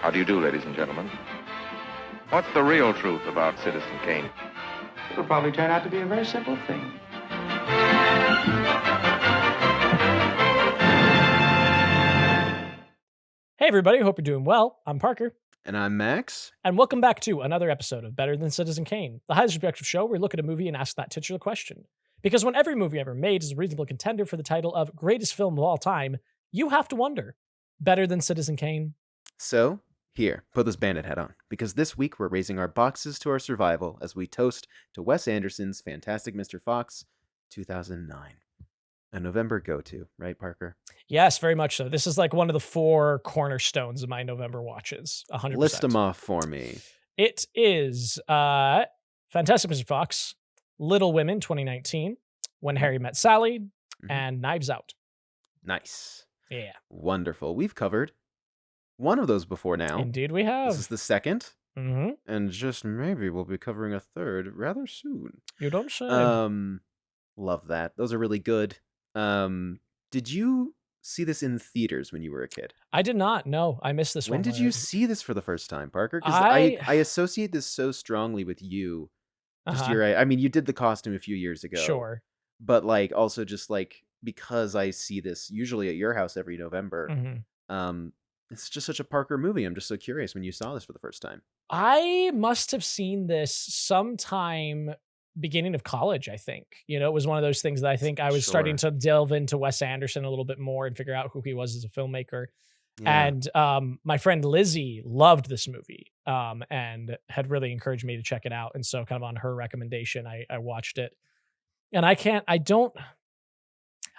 How do you do, ladies and gentlemen? What's the real truth about Citizen Kane? It'll probably turn out to be a very simple thing. Hey everybody, hope you're doing well. I'm Parker. And I'm Max. And welcome back to another episode of Better Than Citizen Kane, the highly subjective show where we look at a movie and ask that titular question. Because when every movie ever made is a reasonable contender for the title of greatest film of all time, you have to wonder, better than Citizen Kane? So, here, put this bandit hat on, because this week we're raising our boxes to our survival as we toast to Wes Anderson's Fantastic Mr. Fox, 2009. A November go-to, right, Parker? Yes, very much so. This is like one of the four cornerstones of my November watches, 100%. List them off for me. It is Fantastic Mr. Fox, Little Women 2019, When Harry Met Sally, and Knives Out. Nice. Yeah. Wonderful. We've covered one of those before now. Indeed we have. This is the second. Mm-hmm. And just maybe we'll be covering a third rather soon. You don't say. Love that. Those are really good. Did you see this in theaters when you were a kid? I did not. No, I missed this one. When did you see this for the first time, Parker? Because I associate this so strongly with you. Just Uh-huh. I mean, you did the costume a few years ago. Sure. But like also just like because I see this usually at your house every November. Mhm. It's just such a Parker movie. I'm just so curious when you saw this for the first time. I must have seen this sometime beginning of college, I think. You know, it was one of those things that I think I was starting to delve into Wes Anderson a little bit more and figure out who he was as a filmmaker. Yeah. And my friend Lizzie loved this movie and had really encouraged me to check it out. And so kind of on her recommendation, I watched it. And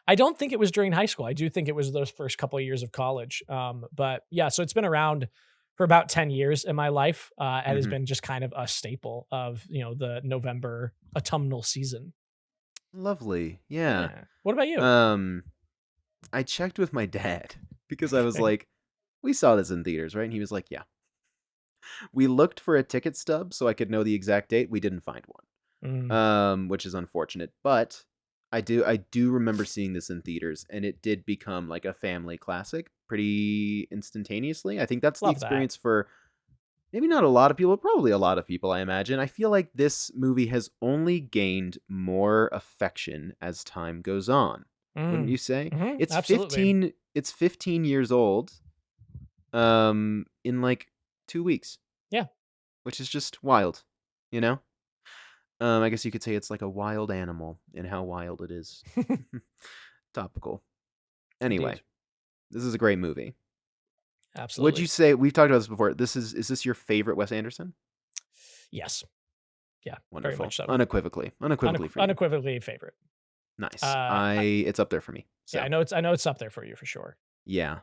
I don't think it was during high school. I do think it was those first couple of years of college. But yeah, so it's been around for about 10 years in my life. And has been just kind of a staple of, you know, the November autumnal season. Lovely. Yeah. What about you? I checked with my dad because I was like, we saw this in theaters, right? And he was like, yeah. We looked for a ticket stub so I could know the exact date. We didn't find one. Which is unfortunate, but I do remember seeing this in theaters, and it did become like a family classic pretty instantaneously. I think that's the experience for maybe not a lot of people, probably a lot of people, I imagine. I feel like this movie has only gained more affection as time goes on. Wouldn't you say? It's absolutely. It's 15 years old in like 2 weeks. Yeah. Which is just wild, you know? I guess you could say it's like a wild animal in how wild it is. Topical. Anyway, Indeed. this is a great movie. Absolutely. Would you say, we've talked about this before, is this your favorite Wes Anderson? Yes. Yeah. Wonderful. Very much so. Unequivocally for you. Unequivocally favorite. Nice. It's up there for me. So. Yeah, I know it's up there for you for sure. Yeah.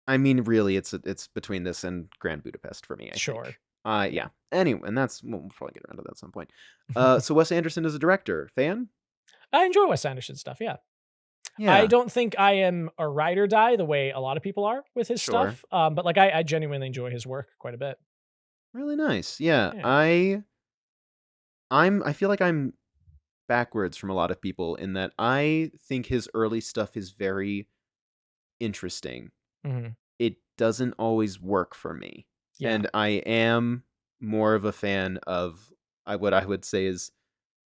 I mean, really, it's between this and Grand Budapest for me, I think. Yeah. Anyway, and we'll probably get around to that at some point. So Wes Anderson is a director. Fan? I enjoy Wes Anderson stuff, yeah. Yeah. I don't think I am a ride or die the way a lot of people are with his stuff. But like I genuinely enjoy his work quite a bit. Really nice. Yeah. Yeah. I feel like I'm backwards from a lot of people in that I think his early stuff is very interesting. It doesn't always work for me. Yeah. And I am more of a fan of what I would say is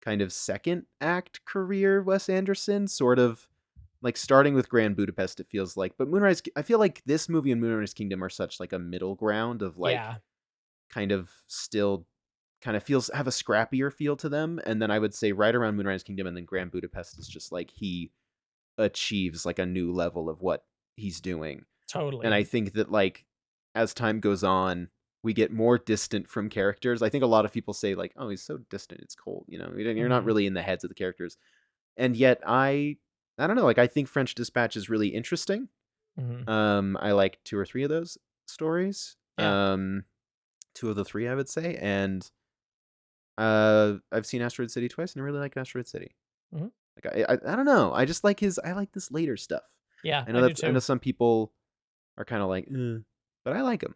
kind of second act career Wes Anderson, sort of like starting with Grand Budapest, it feels like. But I feel like this movie and Moonrise Kingdom are such like a middle ground of like kind of still kind of have a scrappier feel to them. And then I would say right around Moonrise Kingdom and then Grand Budapest is just like he achieves like a new level of what he's doing. Totally. And I think that like as time goes on, we get more distant from characters. I think a lot of people say like, oh, he's so distant, it's cold. You know, you're not really in the heads of the characters. And yet I don't know, like I think French Dispatch is really interesting. I like 2 or 3 of those stories. Yeah. 2 of the 3, I would say. And I've seen Asteroid City twice and I really like Asteroid City. Like I don't know. I just like I like this later stuff. Yeah. I know some people are kind of like, but I like him.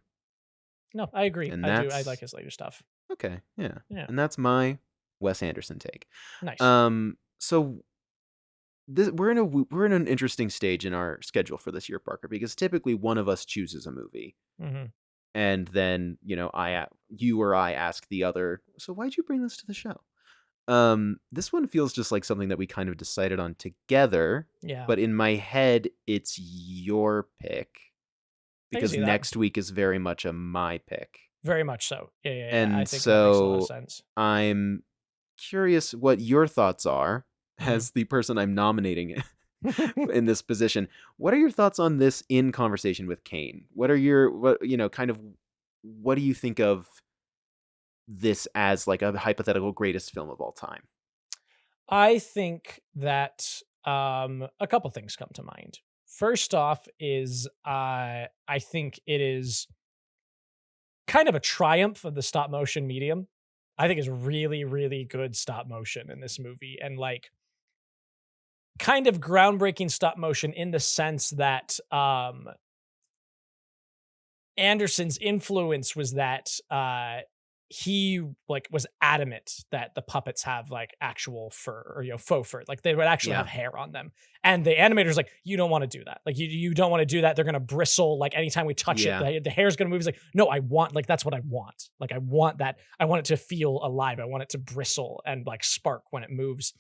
No, I agree. And I do. I like his later stuff. Okay, yeah. Yeah. And that's my Wes Anderson take. Nice. So we're in an interesting stage in our schedule for this year, Parker, because typically one of us chooses a movie. and then you or I ask the other, so why'd you bring this to the show? This one feels just like something that we kind of decided on together, Yeah. but in my head it's your pick I can because see that. next week is very much a my pick. Very much so. Yeah. And I think that makes a lot of so sense. I'm curious what your thoughts are Mhm. as the person I'm nominating in this position. What are your thoughts on this in conversation with Kane? What do you think of this as like a hypothetical greatest film of all time? I think that a couple things come to mind. First off is I think it is kind of a triumph of the stop motion medium. I think is really, really good stop motion in this movie, and like kind of groundbreaking stop motion in the sense that Anderson's influence was that he like was adamant that the puppets have like actual fur or faux fur, like they would actually have hair on them, and the animator's like, you don't want to do that, like you don't want to do that, they're gonna bristle, like anytime we touch it the hair's gonna move. He's like, no, I want, like that's what I want, like I want that, I want it to feel alive, I want it to bristle and like spark when it moves.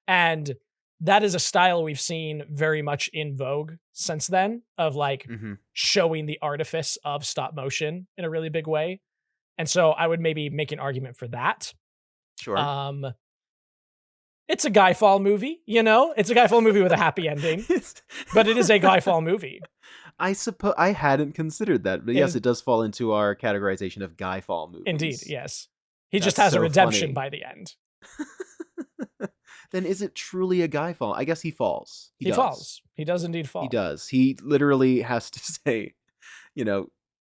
And that is a style we've seen very much in vogue since then, of like showing the artifice of stop motion in a really big way. And so I would maybe make an argument for that. Sure. It's a Guy Fawkes movie, it's a Guy Fawkes movie with a happy ending, but it is a Guy Fawkes movie. I suppose I hadn't considered that, but yes, it does fall into our categorization of Guy Fawkes movies. Indeed, yes. He just has a redemption by the end. Then is it truly a Guy Fawkes? I guess he falls. He falls. He does indeed fall. He does. He literally has to say,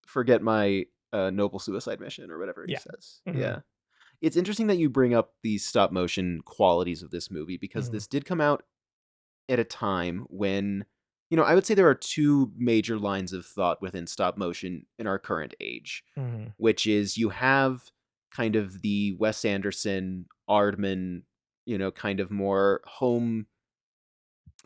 forget my noble suicide mission or whatever he says. Mm-hmm. Yeah. It's interesting that you bring up these stop motion qualities of this movie because this did come out at a time when, I would say there are two major lines of thought within stop motion in our current age, which is you have kind of the Wes Anderson, Aardman, kind of more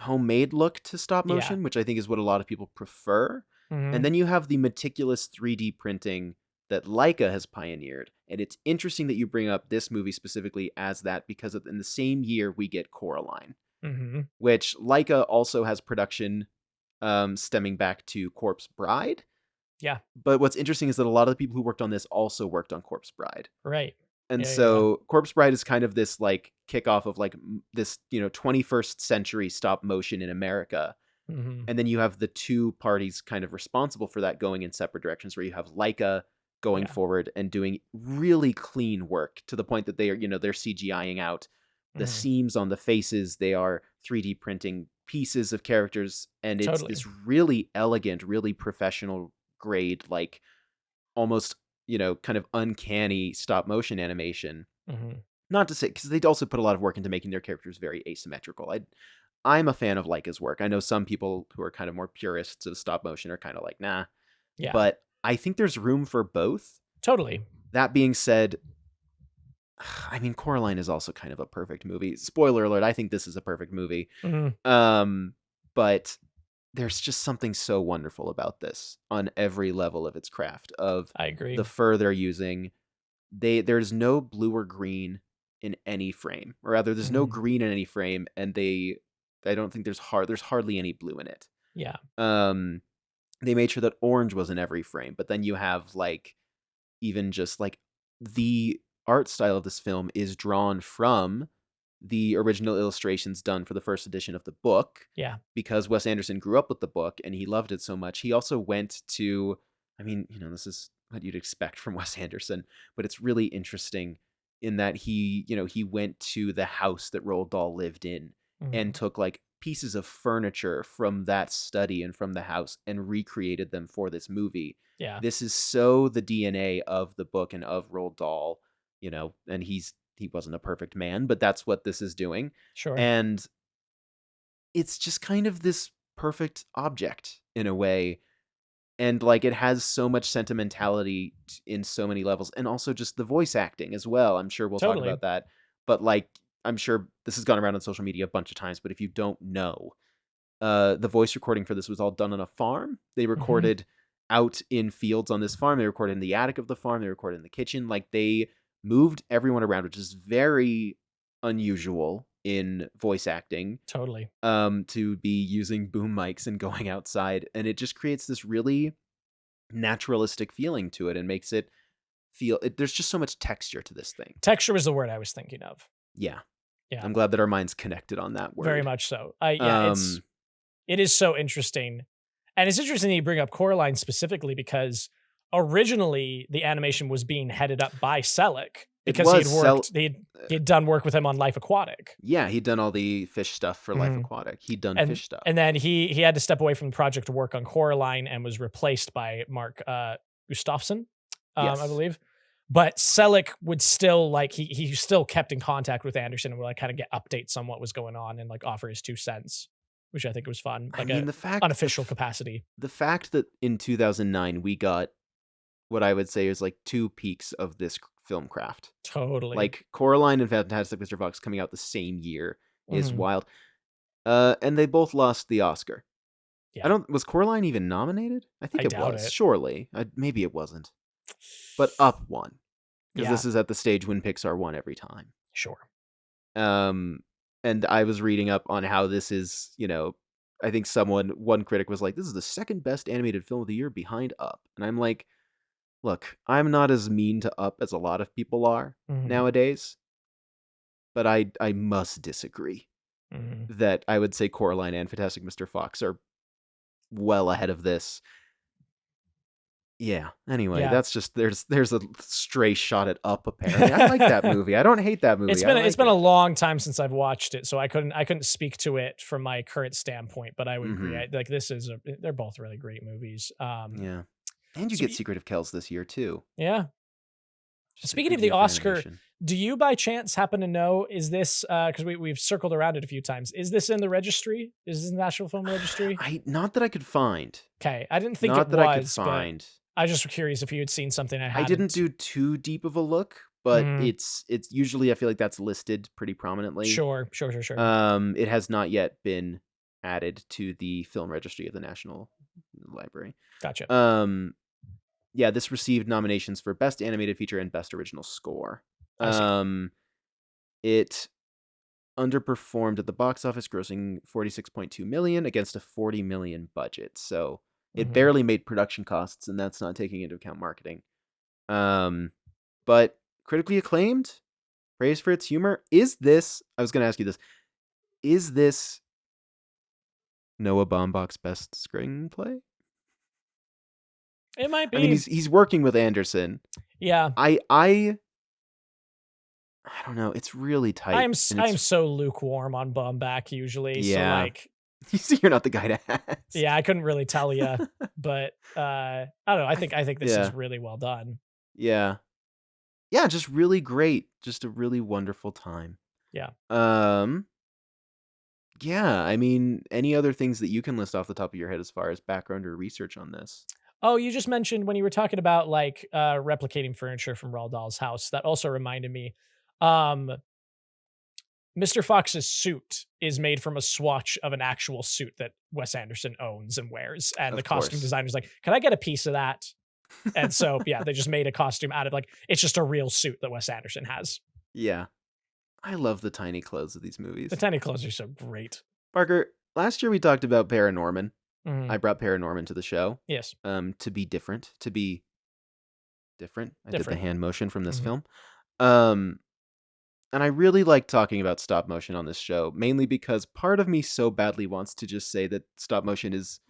homemade look to stop motion, which I think is what a lot of people prefer. And then you have the meticulous 3D printing that Leica has pioneered. And it's interesting that you bring up this movie specifically as that, because in the same year we get Coraline, which Leica also has production stemming back to Corpse Bride. Yeah. But what's interesting is that a lot of the people who worked on this also worked on Corpse Bride. Right. And Corpse Bride is kind of this like kickoff of like this, 21st century stop motion in America. And then you have the two parties kind of responsible for that going in separate directions, where you have Leica going forward and doing really clean work to the point that they are, they're CGIing out the seams on the faces. They are 3D printing pieces of characters. And it's this really elegant, really professional grade, like almost, kind of uncanny stop motion animation. Not to say, because they also put a lot of work into making their characters very asymmetrical. I'm a fan of Leica's work. I know some people who are kind of more purists of stop motion are kind of like, nah. Yeah. But I think there's room for both. Totally. That being said, I mean, Coraline is also kind of a perfect movie. Spoiler alert, I think this is a perfect movie. But there's just something so wonderful about this on every level of its craft. I agree. The fur they're using. There's no blue or green in any frame. Or rather, there's no green in any frame, and I don't think there's hardly any blue in it. Yeah. They made sure that orange was in every frame, but then you have like even just like the art style of this film is drawn from the original illustrations done for the first edition of the book. Yeah. Because Wes Anderson grew up with the book and he loved it so much. He also went to, I mean, this is what you'd expect from Wes Anderson, but it's really interesting in that he went to the house that Roald Dahl lived in and took like pieces of furniture from that study and from the house and recreated them for this movie. Yeah. This is so the DNA of the book and of Roald Dahl, and he wasn't a perfect man, but that's what this is doing. Sure. And it's just kind of this perfect object in a way. And like it has so much sentimentality in so many levels, and also just the voice acting as well. I'm sure we'll talk about that. But like, I'm sure this has gone around on social media a bunch of times, but if you don't know, the voice recording for this was all done on a farm. They recorded out in fields on this farm. They recorded in the attic of the farm. They recorded in the kitchen. Like, they moved everyone around, which is very unusual in voice acting. Totally. To be using boom mics and going outside, and it just creates this really naturalistic feeling to it and makes it feel there's just so much texture to this thing. Texture was the word I was thinking of. Yeah. Yeah. I'm glad that our minds connected on that word. Very much so. It is so interesting. And it's interesting that you bring up Coraline specifically because originally the animation was being headed up by Selleck because he'd done work with him on Life Aquatic. Yeah, he'd done all the fish stuff for Life Aquatic. He'd done fish stuff. And then he had to step away from the project to work on Coraline and was replaced by Mark Gustafson, Yes. I believe. But Selleck would still he still kept in contact with Anderson and would like kind of get updates on what was going on and like offer his 2 cents, which I think was fun. Like unofficial capacity. The fact that in 2009 we got what I would say is like 2 peaks of this film craft. Totally. Like Coraline and Fantastic Mr. Fox coming out the same year is wild. And they both lost the Oscar. Yeah. Was Coraline even nominated? I think it was. Surely. Maybe it wasn't. But Up won. Because this is at the stage when Pixar won every time. Sure. And I was reading up on how this is, I think one critic was like, this is the second best animated film of the year behind Up. And I'm like, look, I'm not as mean to Up as a lot of people are nowadays. But I must disagree that I would say Coraline and Fantastic Mr. Fox are well ahead of this. Yeah. Anyway, that's just there's a stray shot at Up. Apparently, I like that movie. I don't hate that movie. It's been a long time since I've watched it, so I couldn't speak to it from my current standpoint. But I would agree. They're both really great movies. Yeah, and you get Secret of Kells this year too. Yeah. Speaking of the Oscar, do you by chance happen to know, is this, because we've circled around it a few times, is this in the registry? Is this in the National Film Registry? Not that I could find. Okay, I didn't think not that I could find. I was just curious if you had seen something I hadn't. I didn't do too deep of a look, but it's usually, I feel like that's listed pretty prominently. Sure. It has not yet been added to the film registry of the National Library. Gotcha. Yeah, this received nominations for Best Animated Feature and Best Original Score. It underperformed at the box office, grossing $46.2 million against a $40 million budget. So it barely made production costs, and that's not taking into account marketing. But critically acclaimed, praised for its humor. I was going to ask you this, is this Noah Baumbach's best screenplay? It might be. I mean, he's working with Anderson. Yeah. I don't know. It's really tight. I am so lukewarm on Baumbach usually. Yeah. So you're not the guy to ask. Yeah, I couldn't really tell you, but I don't know. I think this is really well done. Yeah. Yeah, just really great. Just a really wonderful time. Yeah. Yeah, I mean, any other things that you can list off the top of your head as far as background or research on this? Oh, you just mentioned when you were talking about like replicating furniture from Roald Dahl's house. That also reminded me. Mr. Fox's suit is made from a swatch of an actual suit that Wes Anderson owns and wears. And the costume designer's like, can I get a piece of that? And so, yeah, they just made a costume out of it's just a real suit that Wes Anderson has. Yeah. I love the tiny clothes of these movies. The tiny clothes are so great. Parker, last year we talked about Paranorman. I brought Paranorman to the show. Yes. To be different. I did the hand motion from this film. And I really like talking about stop motion on this show, mainly because part of me so badly wants to just say that stop motion is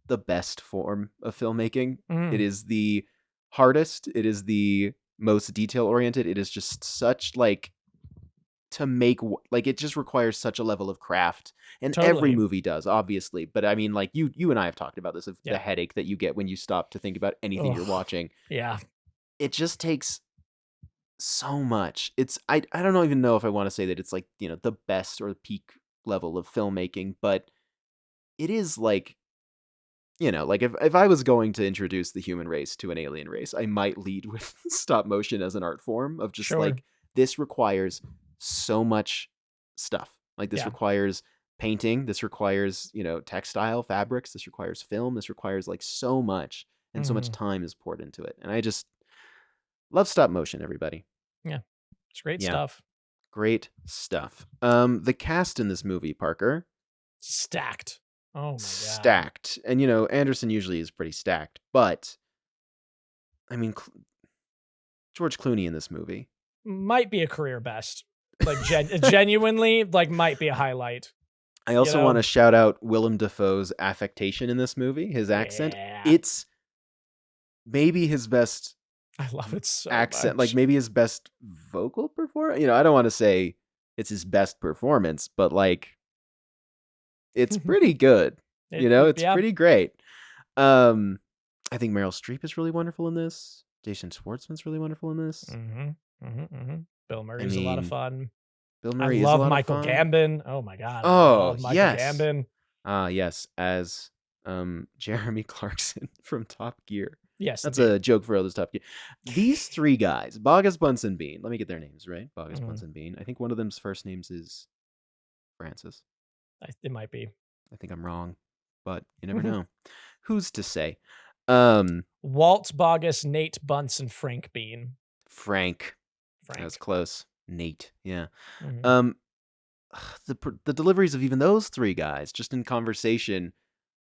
the best form of filmmaking. It is the hardest. It is the most detail oriented. It is just such to make, it just requires such a level of craft, and every movie does, obviously. But I mean, you and I have talked about this, of the headache that you get when you stop to think about anything you're watching. Yeah. It just takes so much. I don't even know if I want to say that it's the best or the peak level of filmmaking, but it is if I was going to introduce the human race to an alien race, I might lead with stop motion as an art form of just this requires so much stuff. This requires painting, this requires textile fabrics, this requires film, this requires so much, and so much time is poured into it. And I just love stop motion, everybody. Yeah. It's great Yeah. stuff. Great stuff. The cast in this movie, Parker, Stacked. Oh my god. stacked. And Anderson usually is pretty stacked, but I mean George Clooney in this movie Might be a career best. Like genuinely, like might be a highlight. I also want to shout out Willem Dafoe's affectation in this movie, his accent. Yeah. It's maybe his best I love it so accent, much. like maybe his best vocal performance. I don't want to say it's his best performance, but like it's pretty good. It's pretty great. I think Meryl Streep is really wonderful in this. Jason Schwartzman's really wonderful in this. Bill Murray's a lot of fun. Bill Murray I love is a lot Michael of fun. Gambon. Oh my god. Oh, Michael yes. Gambon. Yes, as Jeremy Clarkson from Top Gear. Yes. That's a joke for others Top Gear. These three guys, Bogus, Bunsen, Bean. Let me get their names right. Bogus, Bunsen, Bean. I think one of them's first names is Francis. It might be. I think I'm wrong, but you never know. Who's to say? Walt Bogus, Nate Bunsen, Frank Bean. Frank. That was close. Nate. Yeah. Mhm. The deliveries of even those three guys, just in conversation,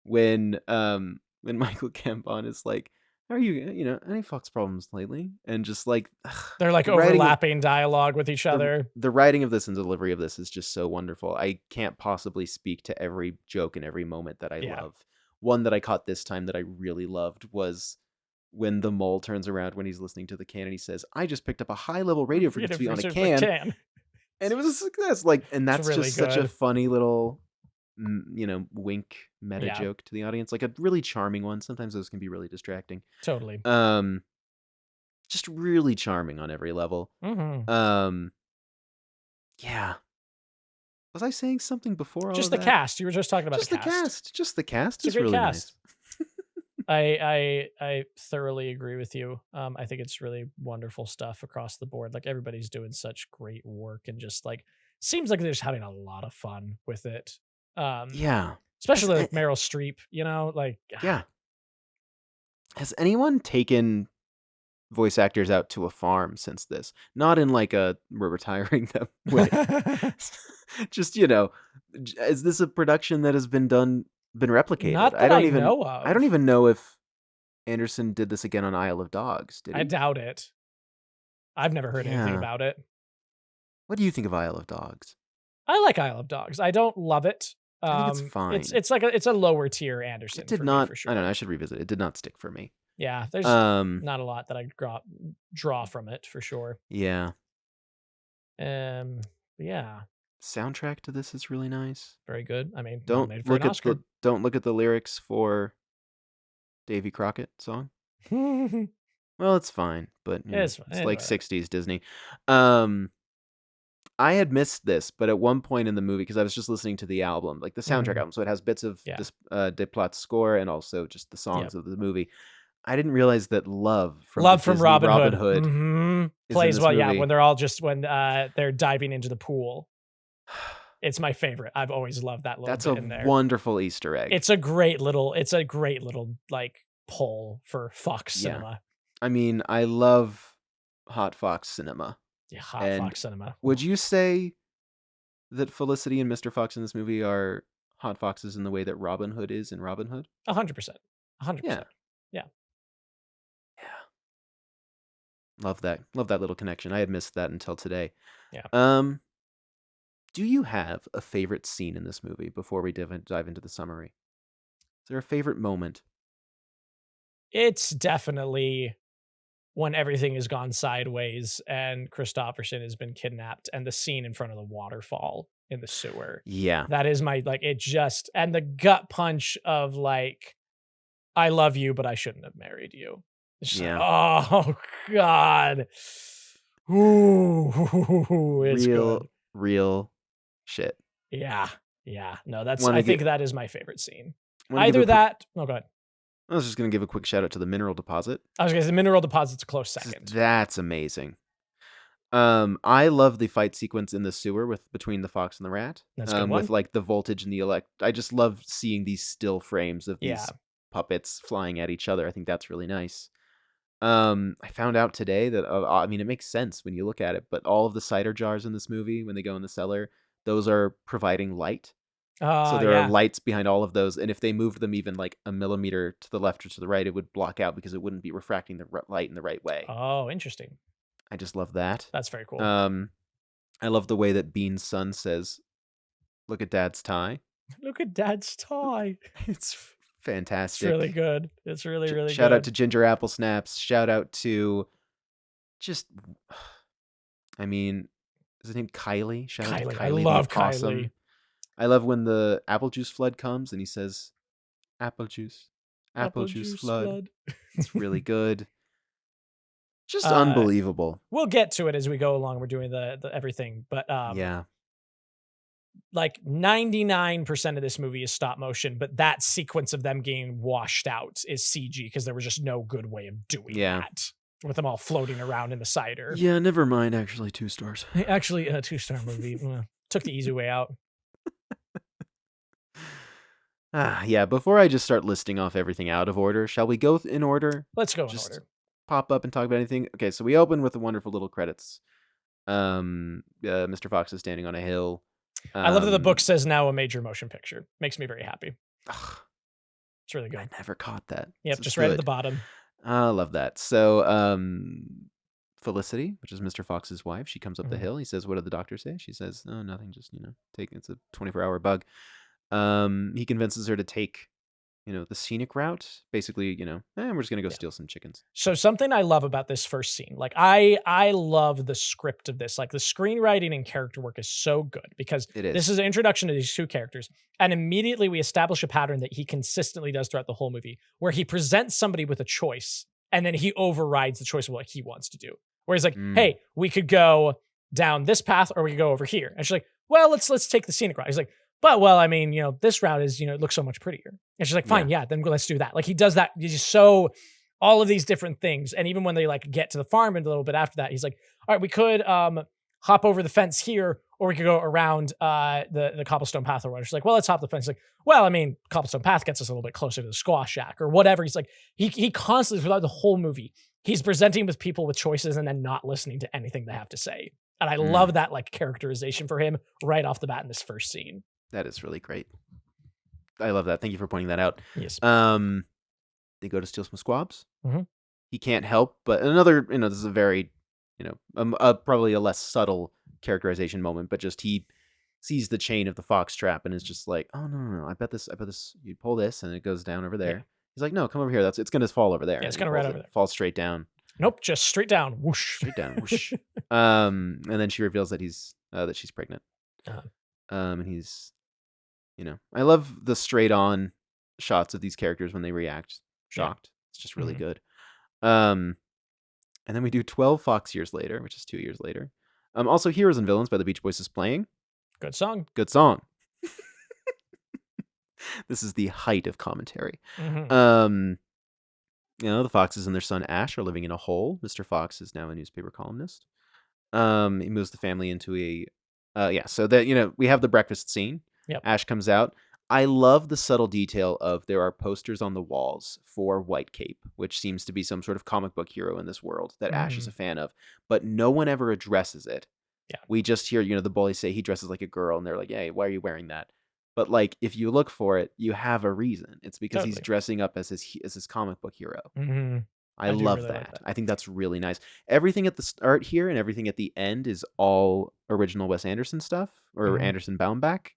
when Michael Gambon is like, "How are you? Any Fox problems lately?" And just like They're like the writing- overlapping dialogue with each other. The writing of this and delivery of this is just so wonderful. I can't possibly speak to every joke and every moment that I love. One that I caught this time that I really loved was when the mole turns around when he's listening to the can and he says, "I just picked up a high-level radio frequency on a can." And it was a success. And that's really just such a good. funny little, wink meta joke to the audience. Like a really charming one. Sometimes those can be really distracting. Totally. Just really charming on every level. Yeah. Was I saying something before all Just of the that? cast. You were just talking about Just the cast. Just the cast It's is a great really cast. nice. I thoroughly agree with you. I think it's really wonderful stuff across the board. Like everybody's doing such great work and just like seems like they're just having a lot of fun with it. Yeah. Especially like Meryl Streep, like Yeah. Has anyone taken voice actors out to a farm since this? Not in like a we're retiring them way. Just, is this a production that has been replicated? Not that I know of. I don't even know if Anderson did this again on Isle of Dogs. Did he? I doubt it. I've never heard anything about it. What do you think of Isle of Dogs? I like Isle of Dogs. I don't love it. I think it's fine. It's like it's a lower tier Anderson. It did for not. me, for sure. I don't know. I should revisit it. It did not stick for me. Yeah, there's not a lot that I draw from it for sure. Yeah. Yeah. Soundtrack to this is really nice. Very good. I mean, Don't look at the lyrics for Davy Crockett song. Well, it's fine, but it's like 60s Disney. I had missed this, but at one point in the movie, because I was just listening to the album, like the soundtrack album, so it has bits of this Desplat's score and also just the songs of the movie. I didn't realize that Love from Robin Hood plays when they're all just when they're diving into the pool. It's my favorite. I've always loved that little bit in there. That's a wonderful Easter egg. It's a great little like pull for Fox Cinema. I mean, I love Hot Fox Cinema. Yeah, Fox Cinema. Would you say that Felicity and Mr. Fox in this movie are hot foxes in the way that Robin Hood is in Robin Hood? 100%. 100%. Yeah. Love that little connection. I had missed that until today. Yeah. Do you have a favorite scene in this movie before we dive into the summary? Is there a favorite moment? It's definitely when everything has gone sideways and Christopherson has been kidnapped and the scene in front of the waterfall in the sewer. Yeah. That is my, and the gut punch of like, I love you, but I shouldn't have married you. It's just like, oh God. Ooh, it's real shit. Yeah. No, I think that is my favorite scene. Either that. Oh, go ahead. I was just going to give a quick shout out to the mineral deposit. I was going to say the mineral deposit's a close second. That's amazing. I love the fight sequence in the sewer between the fox and the rat. That's a good one. With like the voltage and the I just love seeing these still frames of these puppets flying at each other. I think that's really nice. I found out today that I mean, it makes sense when you look at it, but all of the cider jars in this movie, when they go in the cellar, those are providing light. So there are lights behind all of those, and if they moved them even like a millimeter to the left or to the right, it would block out because it wouldn't be refracting the light in the right way. Oh, interesting. I just love that. That's very cool. I love the way that Bean's son says, "Look at Dad's tie." Look at Dad's tie. It's fantastic. It's really good. It's really, really Shout good. out to Ginger Apple Snaps. Shout out to just, I mean, is his name Kylie? Shout out to Kylie. I love the opossum. Kylie. I love when the apple juice flood comes and he says, "Apple juice flood." It's really good. Just unbelievable. We'll get to it as we go along. We're doing the everything, but yeah. Like 99% of this movie is stop motion, but that sequence of them getting washed out is CG because there was just no good way of doing that with them all floating around in the cider. Yeah, never mind. Actually, 2 stars. Actually, a 2-star movie. Took the easy way out. Yeah, before I just start listing off everything out of order, shall we go in order? Let's go in order. Pop up and talk about anything. Okay, so we open with the wonderful little credits. Mr. Fox is standing on a hill. I love that the book says now a major motion picture. Makes me very happy. It's really good. I never caught that. Yep, just right at the bottom. I love that. So, Felicity, which is Mr. Fox's wife, she comes up the hill. He says, "What did the doctor say?" She says, "Oh, nothing. Just, it's a 24-hour bug." He convinces her to take, the scenic route. Basically, we're just going to go steal some chickens. So something I love about this first scene, like I love the script of this. Like the screenwriting and character work is so good because this is an introduction to these 2 characters. And immediately we establish a pattern that he consistently does throughout the whole movie where he presents somebody with a choice and then he overrides the choice of what he wants to do. Where he's like, "Hey, we could go down this path or we could go over here." And she's like, "Well, let's take the scenic route." He's like, "But, well, I mean, this route is, it looks so much prettier." And she's like, "Fine, then let's do that." Like he does that. He's just so all of these different things. And even when they like get to the farm and a little bit after that, he's like, "All right, we could hop over the fence here, or we could go around the cobblestone path or whatever." She's like, "Well, let's hop the fence." He's like, "Well, I mean, cobblestone path gets us a little bit closer to the squash shack or whatever." He's like, he constantly throughout the whole movie, he's presenting with people with choices and then not listening to anything they have to say. And I love that like characterization for him right off the bat in this first scene. That is really great. I love that. Thank you for pointing that out. Yes. They go to steal some squabs. He can't help, but another, this is a very, probably a less subtle characterization moment, but just he sees the chain of the fox trap and is just like, "Oh, no. I bet this, you pull this and it goes down over there." Yeah. He's like, "No, come over here. It's going to fall over there." Yeah, it's going to right over there. Fall straight down. Nope, just straight down. Whoosh. Straight down. Whoosh. And then she reveals that that she's pregnant. And he's, I love the straight on shots of these characters when they react shocked. It's just really good. And then we do 12 Fox years later, which is 2 years later. Also, Heroes and Villains by the Beach Boys is playing. Good song. This is the height of commentary. The Foxes and their son Ash are living in a hole. Mr. Fox is now a newspaper columnist. He moves the family into so that, we have the breakfast scene. Yep. Ash comes out. I love the subtle detail of there are posters on the walls for White Cape, which seems to be some sort of comic book hero in this world that Ash is a fan of, but no one ever addresses it. Yeah. We just hear, the bullies say he dresses like a girl, and they're like, "Hey, why are you wearing that?" But like, if you look for it, you have a reason. It's because he's dressing up as his comic book hero. I love really that. like that. I think that's really nice. Everything at the start here and everything at the end is all original Wes Anderson stuff or Anderson Baumbach.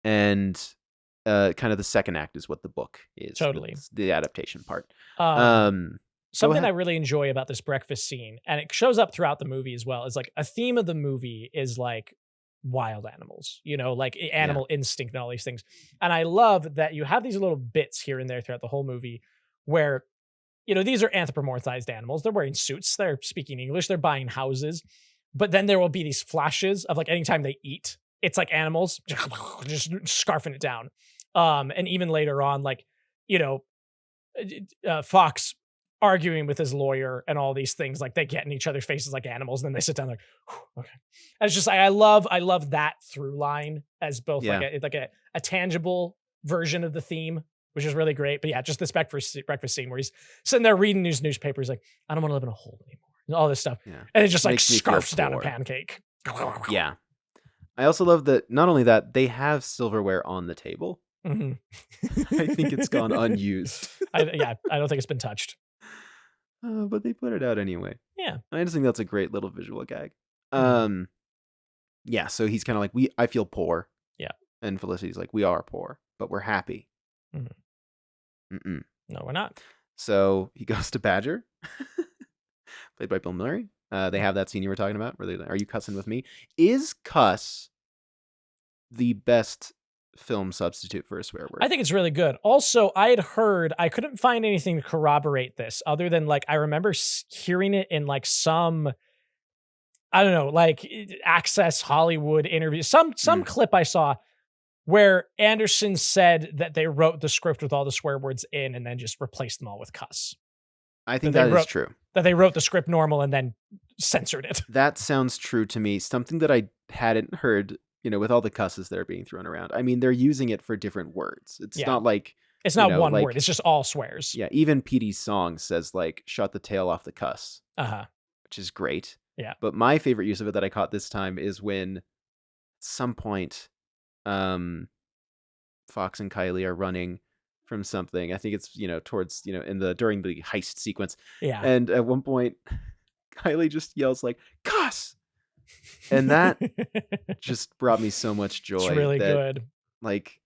And kind of the second act is what the book is. Totally. The adaptation part. Something I really enjoy about this breakfast scene, and it shows up throughout the movie as well, is like a theme of the movie is like wild animals, like animal instinct and all these things. And I love that you have these little bits here and there throughout the whole movie where, these are anthropomorphized animals. They're wearing suits. They're speaking English. They're buying houses. But then there will be these flashes of like anytime they eat, it's like animals just scarfing it down. And even later on, like, Fox arguing with his lawyer and all these things, like they get in each other's faces like animals, and then they sit down like, okay. And it's just like, I love that through line as both like a tangible version of the theme which is really great. But yeah, just this breakfast scene where he's sitting there reading his newspaper. He's like, I don't want to live in a hole anymore. And all this stuff. Yeah. And it just like Makes me feel scarfs down a poor. pancake. Yeah. I also love that not only that, they have silverware on the table. Mhm. I think it's gone unused. I don't think it's been touched. But they put it out anyway. Yeah. I just think that's a great little visual gag. Mhm. Yeah, so he's kind of like, I feel poor. Yeah. And Felicity's like, we are poor, but we're happy. Mhm. Mm-mm. No, we're not. So he goes to Badger, played by Bill Murray. They have that scene you were talking about, where they're like, are you cussing with me? Is cuss the best film substitute for a swear word? I think it's really good. Also, I had heard, I couldn't find anything to corroborate this other than like, I remember hearing it in like some, I don't know, like Access Hollywood interview, some clip I saw where Anderson said that they wrote the script with all the swear words in and then just replaced them all with cuss. I think that that is true. That they wrote the script normal and then censored it. That sounds true to me. Something that I hadn't heard, with all the cusses that are being thrown around. I mean, they're using it for different words. It's not like... It's not one word. It's just all swears. Yeah, even Petey's song says, like, shut the tail off the cuss. Uh-huh. Which is great. Yeah. But my favorite use of it that I caught this time is when, at some point, Fox and Kylie are running from something. I think it's, towards, during the heist sequence. Yeah. And at one point, Kylie just yells like, cuss! And that just brought me so much joy. It's really good. Like,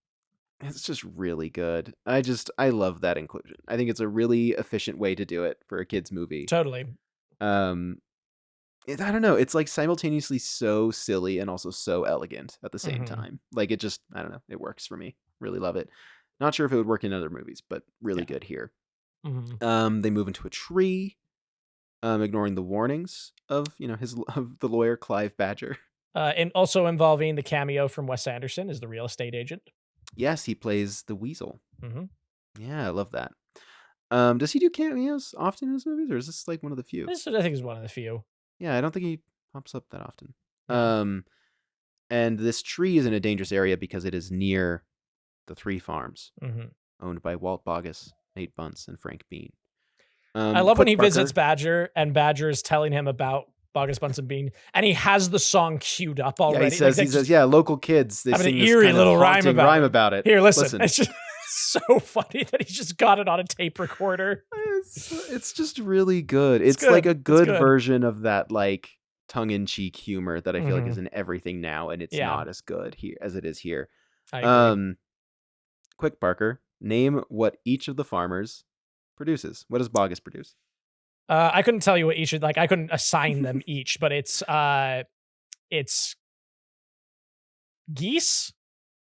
it's just really good. I love that inclusion. I think it's a really efficient way to do it for a kid's movie. Totally. I don't know. It's like simultaneously so silly and also so elegant at the same time. Like it just, I don't know. It works for me. Really love it. Not sure if it would work in other movies, but really good here. Mm-hmm. They move into a tree, ignoring the warnings of of the lawyer Clive Badger. And also involving the cameo from Wes Anderson as the real estate agent. Yes, he plays the weasel. Mm-hmm. Yeah, I love that. Does he do cameos often in his movies, or is this like one of the few? This, I think, is one of the few. Yeah, I don't think he pops up that often. And this tree is in a dangerous area because it is near the 3 farms owned by Walt Boggess, Nate Bunce, and Frank Bean. I love when he visits Badger, and Badger is telling him about Boggess, Bunce, and Bean, and he has the song queued up already. Yeah, he says, yeah, local kids, they have sing an this eerie kind of little rhyme about it. Here, listen. It's just so funny that he's just got it on a tape recorder. It's just really good. It's like a good version of that like tongue-in-cheek humor that I feel like is in everything now, and it's not as good here as it is here. I agree. Quick, Parker, name what each of the farmers produces. What does Boggess produce? I couldn't tell you what each, like I couldn't assign them each, but it's geese,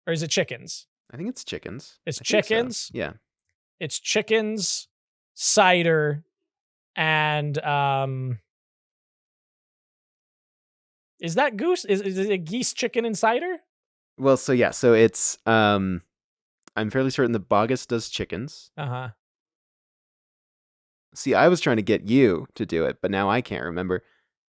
or is it chickens? I think it's chickens. It's chickens. So. Yeah. It's chickens, cider, and is that goose? Is it geese, chicken, and cider? Well, so yeah, so it's I'm fairly certain that Boggess does chickens. Uh-huh. See, I was trying to get you to do it, but now I can't remember.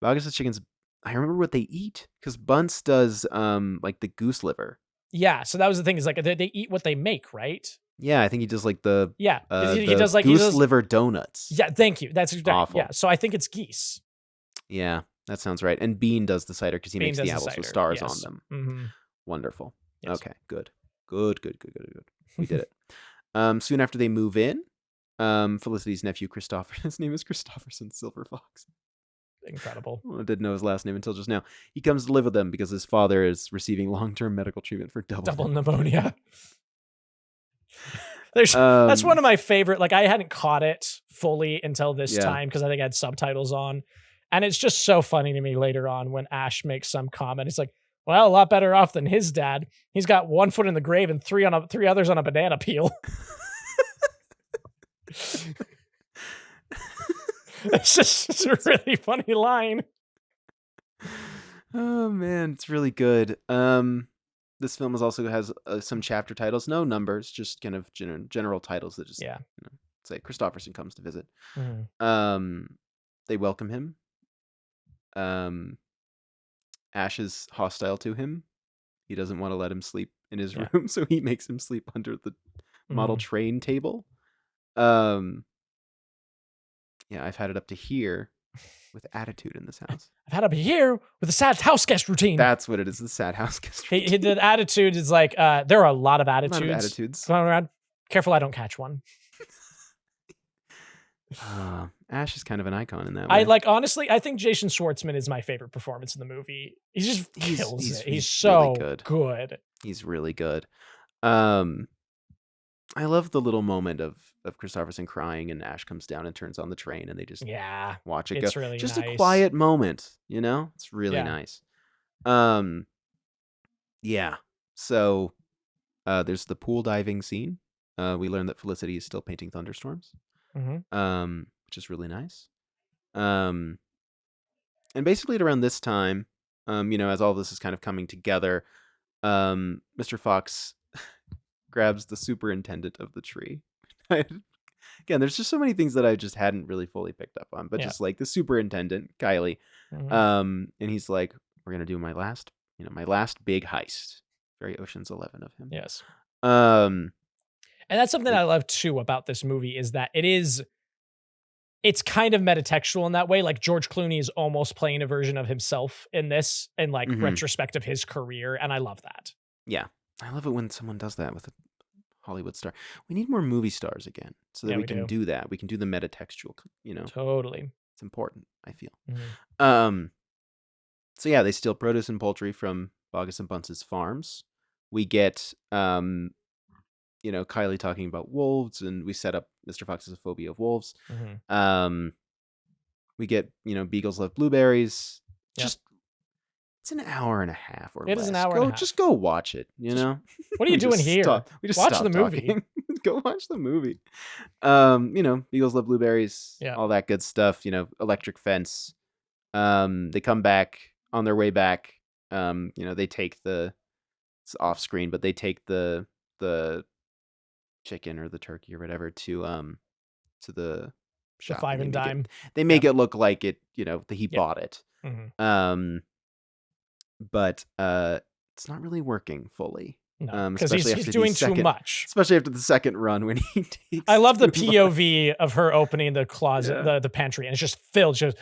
Boggess does chickens. I remember what they eat because Bunce does like the goose liver. Yeah, so that was the thing, is like they eat what they make, right? Yeah, I think he does like the he does like goose liver donuts. Yeah, thank you. That's exactly awful. Yeah, so I think it's geese. Yeah, that sounds right. And Bean does the cider because he makes the apples with stars on them. Mm-hmm. Wonderful. Yes. Okay, good. We did it. Soon after they move in, Felicity's nephew Christopher, his name is Christopherson Silver Fox. Incredible. I didn't know his last name until just now. He comes to live with them because his father is receiving long-term medical treatment for double pneumonia. That's one of my favorite, like I hadn't caught it fully until this time because I think I had subtitles on. And it's just so funny to me later on when Ash makes some comment. It's like, well, a lot better off than his dad. He's got 1 foot in the grave and three others on a banana peel. It's a really funny line. Oh man, it's really good. This film also has some chapter titles, no numbers, just kind of general titles that just say Christopherson comes to visit. They welcome him. Ash is hostile to him. He doesn't want to let him sleep in his room, so he makes him sleep under the model train table. Yeah, I've had it up to here with attitude in this house. I've had up here with a sad house guest routine. That's what it is, the sad house guest routine. The attitude is like, there are a lot of A attitudes. lot of attitudes. Going around. Careful I don't catch one. Ash is kind of an icon in that way. Honestly, I think Jason Schwartzman is my favorite performance in the movie. He just kills it. He's so really good. He's really good. I love the little moment of Christopherson crying and Ash comes down and turns on the train and they just watch it go. It's really just nice. a quiet moment, you know? It's really nice. Yeah. So there's the pool diving scene. We learn that Felicity is still painting thunderstorms. Which is really nice. And basically at around this time, as all this is kind of coming together, Mr. Fox grabs the superintendent of the tree. Again, there's just so many things that I just hadn't really fully picked up on, but just like the superintendent, Kylie, and he's like, "We're gonna do my last big heist." Very Ocean's 11 of him. Yes. And that's something I love too about this movie is that it's kind of metatextual in that way. Like George Clooney is almost playing a version of himself in this and like retrospect of his career. And I love that. Yeah. I love it when someone does that with a Hollywood star. We need more movie stars again so that we can do that. We can do the metatextual, Totally. It's important, I feel. So yeah, they steal produce and poultry from Bogus and Bunce's farms. We get Kylie talking about wolves, and we set up Mr. Fox's phobia of wolves. We get, beagles love blueberries. Just it's an hour and a half or less. It is an hour and a half. Just go watch it, What are you doing here? We just watch the movie. Go watch the movie. Beagles love blueberries, all that good stuff, electric fence. They come back on their way back. They take it's off screen, but they take the chicken or the turkey or whatever to the shop. The Five and Dime. They make it look like it, that he bought it. But it's not really working fully. No, because he's doing too much. Especially after the second run when he takes. I love the POV of her opening the closet, the pantry, and it's just filled. Just,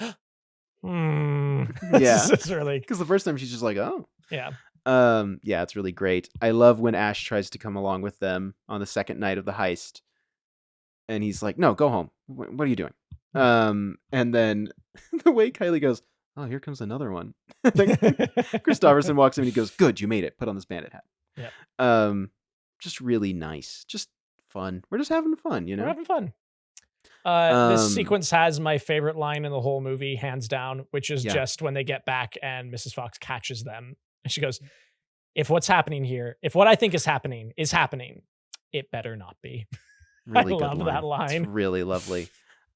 It's really because the first time she's just like, oh, yeah. It's really great. I love when Ash tries to come along with them on the second night of the heist, and he's like, "No, go home. What are you doing?" And then the way Kylie goes, "Oh, here comes another one." Christopherson walks in and he goes, "Good, you made it. Put on this bandit hat." Yeah. Just really nice. Just fun. We're just having fun, We're having fun. This sequence has my favorite line in the whole movie, hands down, which is just when they get back and Mrs. Fox catches them. And she goes, if what I think is happening, it better not be. Really I love that line. It's really lovely.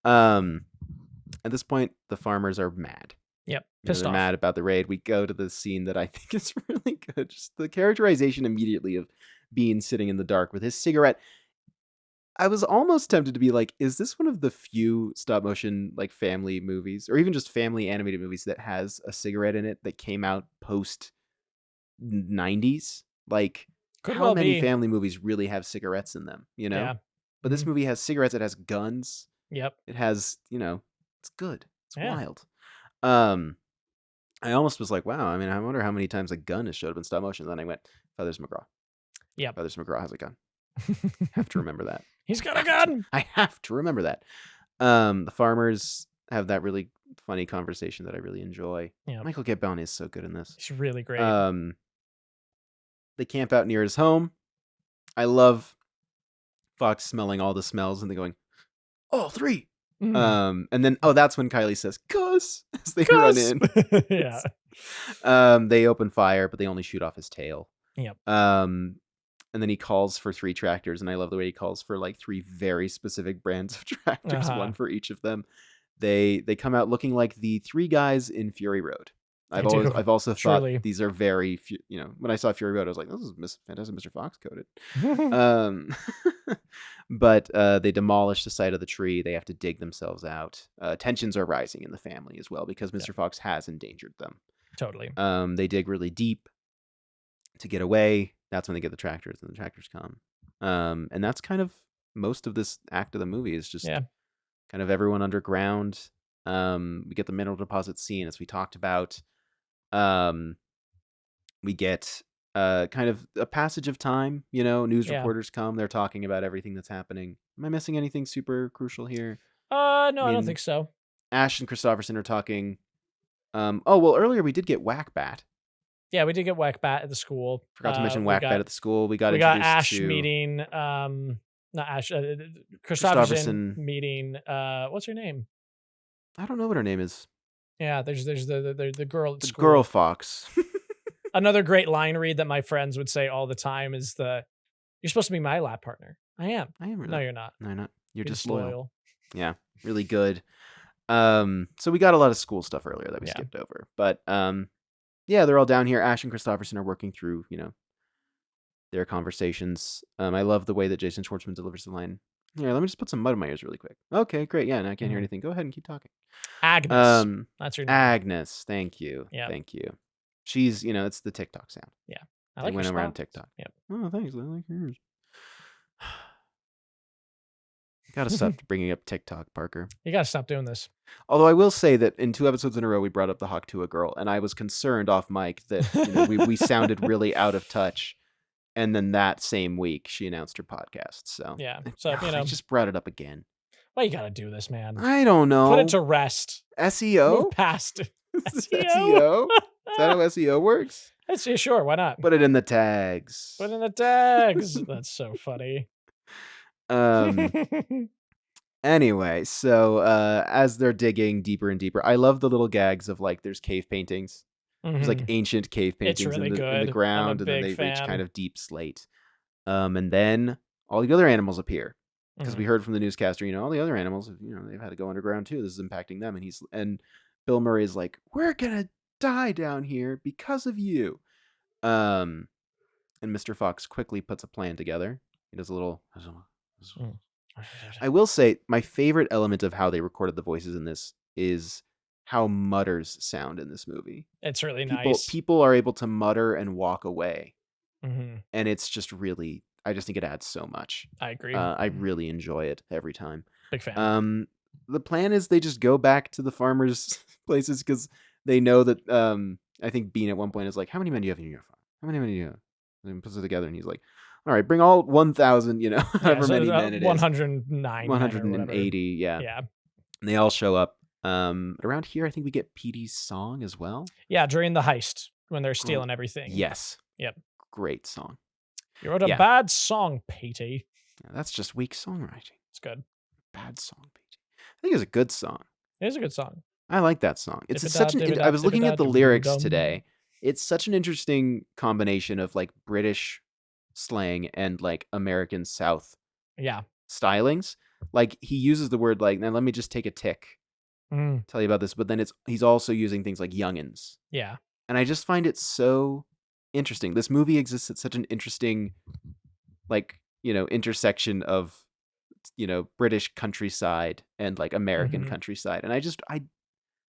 At this point, the farmers are mad. Yep. They're mad about the raid. We go to the scene that I think is really good. Just the characterization immediately of Bean sitting in the dark with his cigarette. I was almost tempted to be like, is this one of the few stop motion like family movies or even just family animated movies that has a cigarette in it that came out post 90s? Like how many family movies really have cigarettes in them, Yeah. But this movie has cigarettes, it has guns. Yep. It has, it's good. It's wild. I almost was like, wow, I mean, I wonder how many times a gun has showed up in stop motion. And then I went, Feathers McGraw. Yeah. Feathers McGraw has a gun. Have to remember that. He's got a gun. I have to remember that. The farmers have that really funny conversation that I really enjoy. Yeah. Michael Gambon is so good in this. He's really great. They camp out near his home. I love Fox smelling all the smells and they going, all three. And then that's when Kylie says "cuss" as they run in. Yeah. They open fire, but they only shoot off his tail. Yep. And then he calls for 3 tractors, and I love the way he calls for like 3 very specific brands of tractors, one for each of them. They come out looking like the 3 guys in Fury Road. I've also thought these are very, when I saw Fury Road, I was like, this is Fantastic Mr. Fox coded. But they demolish the side of the tree. They have to dig themselves out. Tensions are rising in the family as well because Mr. Fox has endangered them. Totally. They dig really deep to get away. That's when they get the tractors, and the tractors come. And that's kind of most of this act of the movie is just Yeah. kind of everyone underground. We get the mineral deposit scene, as we talked about. We get kind of a passage of time. News Yeah. reporters come. They're talking about everything that's happening. Am I missing anything super crucial here? No, I don't mean, think so. Ash and Christopherson are talking. Earlier we did get Whack-Bat. Yeah, we did get Whack-Bat at the school. Forgot to mention Whack-Bat at the school. We got introduced Ash to meeting. Not Ash. Christopherson Christopherson. meeting. What's her name? I don't know what her name is. Yeah, there's the girl at The school. girl fox. Another great line read that my friends would say all the time is "You're supposed to be my lab partner." I am. I am really. No, you're not. No, you're not. You're You're disloyal. Yeah, really good. So we got a lot of school stuff earlier that we skipped over, but yeah, they're all down here. Ash and Christopherson are working through, their conversations. I love the way that Jason Schwartzman delivers the line. Here, let me just put some mud in my ears really quick. Okay, great. Yeah, now I can't hear anything. Go ahead and keep talking. Agnes. That's her name. Agnes. Thank you. Yeah. Thank you. She's, it's the TikTok sound. Yeah. I like went around TikTok. Yep. Oh, thanks. I like yours. Gotta stop bringing up TikTok, Parker. You gotta stop doing this. Although I will say that in 2 episodes in a row, we brought up the Haktua girl, and I was concerned off mic that we sounded really out of touch. And then that same week, she announced her podcast. So yeah, so I just brought it up again. Why you gotta do this, man? I don't know. Put it to rest. SEO? Move past it. SEO? Is that how SEO works? Sure, why not? Put it in the tags. Put in the tags. That's so funny. Anyway, so as they're digging deeper and deeper, I love the little gags of there's cave paintings. There's ancient cave paintings really in the ground, and then they reach kind of deep slate. And then all the other animals appear. Because we heard from the newscaster, all the other animals, they've had to go underground too. This is impacting them. And Bill Murray is like, we're gonna die down here because of you. And Mr. Fox quickly puts a plan together. He does a little. I will say my favorite element of how they recorded the voices in this is how mutters sound in this movie. It's really nice. People are able to mutter and walk away. Mm-hmm. And it's just really, I just think it adds so much. I agree. I really enjoy it every time. Big fan. The plan is they just go back to the farmers' places because they know that, I think Bean at one point is like, how many men do you have in your farm? How many men do you have? And he puts it together and he's like, all right, bring all 1,000, however many men it is. 109. 180, yeah. Yeah. And they all show up. Around here, I think we get Petey's song as well. Yeah, during the heist when they're stealing everything. Yes. Yep. Great song. You wrote a bad song, Petey. Yeah, that's just weak songwriting. It's good. Bad song, Petey. I think it's a good song. It is a good song. I like that song. It's such an. I was looking at the lyrics today. It's such an interesting combination of British slang and American South stylings. He uses the word now let me just take a tick. Tell you about this, but then he's also using things like youngins. Yeah. And I just find it so interesting. This movie exists at such an interesting intersection of British countryside and American countryside. And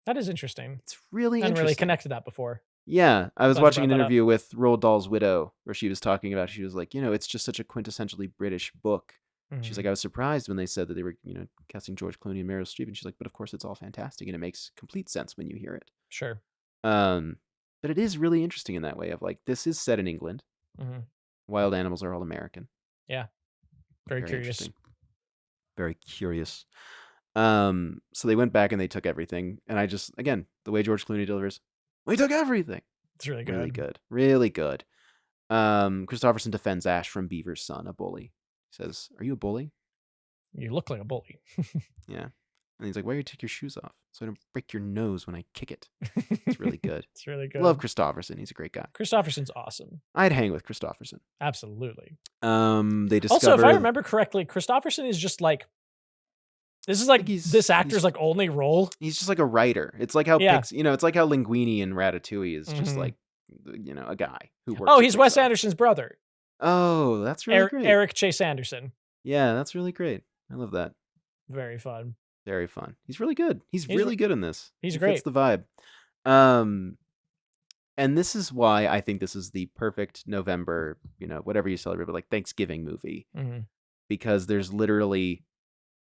that is interesting. It's really interesting. I hadn't really connected that before. Yeah, I was watching an interview with Roald Dahl's widow where she was talking about, she was like, it's just such a quintessentially British book. She's like, I was surprised when they said that they were, casting George Clooney and Meryl Streep. And she's like, but of course it's all fantastic and it makes complete sense when you hear it. Sure. But it is really interesting in that way of this is set in England. Wild animals are all American. Yeah. Very curious. Very curious. So they went back and they took everything. And again, the way George Clooney delivers, we took everything. It's really good. Really good. Really good. Christopherson defends Ash from Beaver's son, a bully. He says, are you a bully? You look like a bully. Yeah. And he's like, why do you take your shoes off? So I don't break your nose when I kick it. It's really good. It's really good. Love Christopherson. He's a great guy. Christopherson's awesome. I'd hang with Christopherson. Absolutely. They discover... Also, if I remember correctly, Christopherson is just this is this actor's only role. He's just a writer. It's like how it's like how Linguini in Ratatouille is just a guy who works. Oh, he's Wes Anderson's brother. Oh, that's really great. Eric Chase Anderson. Yeah, that's really great. I love that. Very fun. Very fun. He's really good. He's really good in this. He's he great. Fits the vibe. And this is why I think this is the perfect November, whatever you celebrate, but like Thanksgiving movie. Mhm. Because there's literally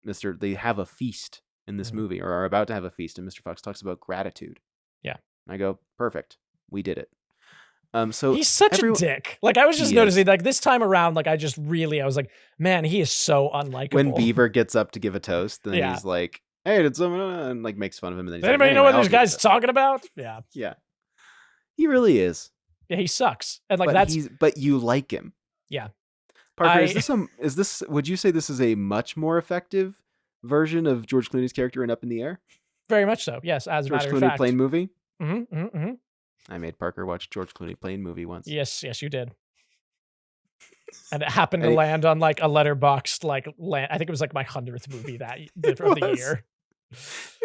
they have a feast in this Mhm. movie, or are about to have a feast, and Mr. Fox talks about gratitude. Yeah. And I go, perfect. We did it. So He's such a dick. Like, I was just He noticing, is. like, this time around, like, I was like, man, he is so unlikable. When Beaver gets up to give a toast, and then Yeah. he's like, hey, did someone, and like makes fun of him. And then he's Does anybody like, know what "Anyway, this I'll give guy's it." talking about? Yeah. Yeah. He really is. Yeah, he sucks. And like, But you like him. Yeah. Parker, would you say this is a much more effective version of George Clooney's character in Up in the Air? Very much so. Yes, as a George matter of Clooney fact. plane movie? Mm-hmm. I made Parker watch George Clooney plane movie once. Yes, you did. And it happened to land on like a letterboxed I think it was like my 100th movie of the year.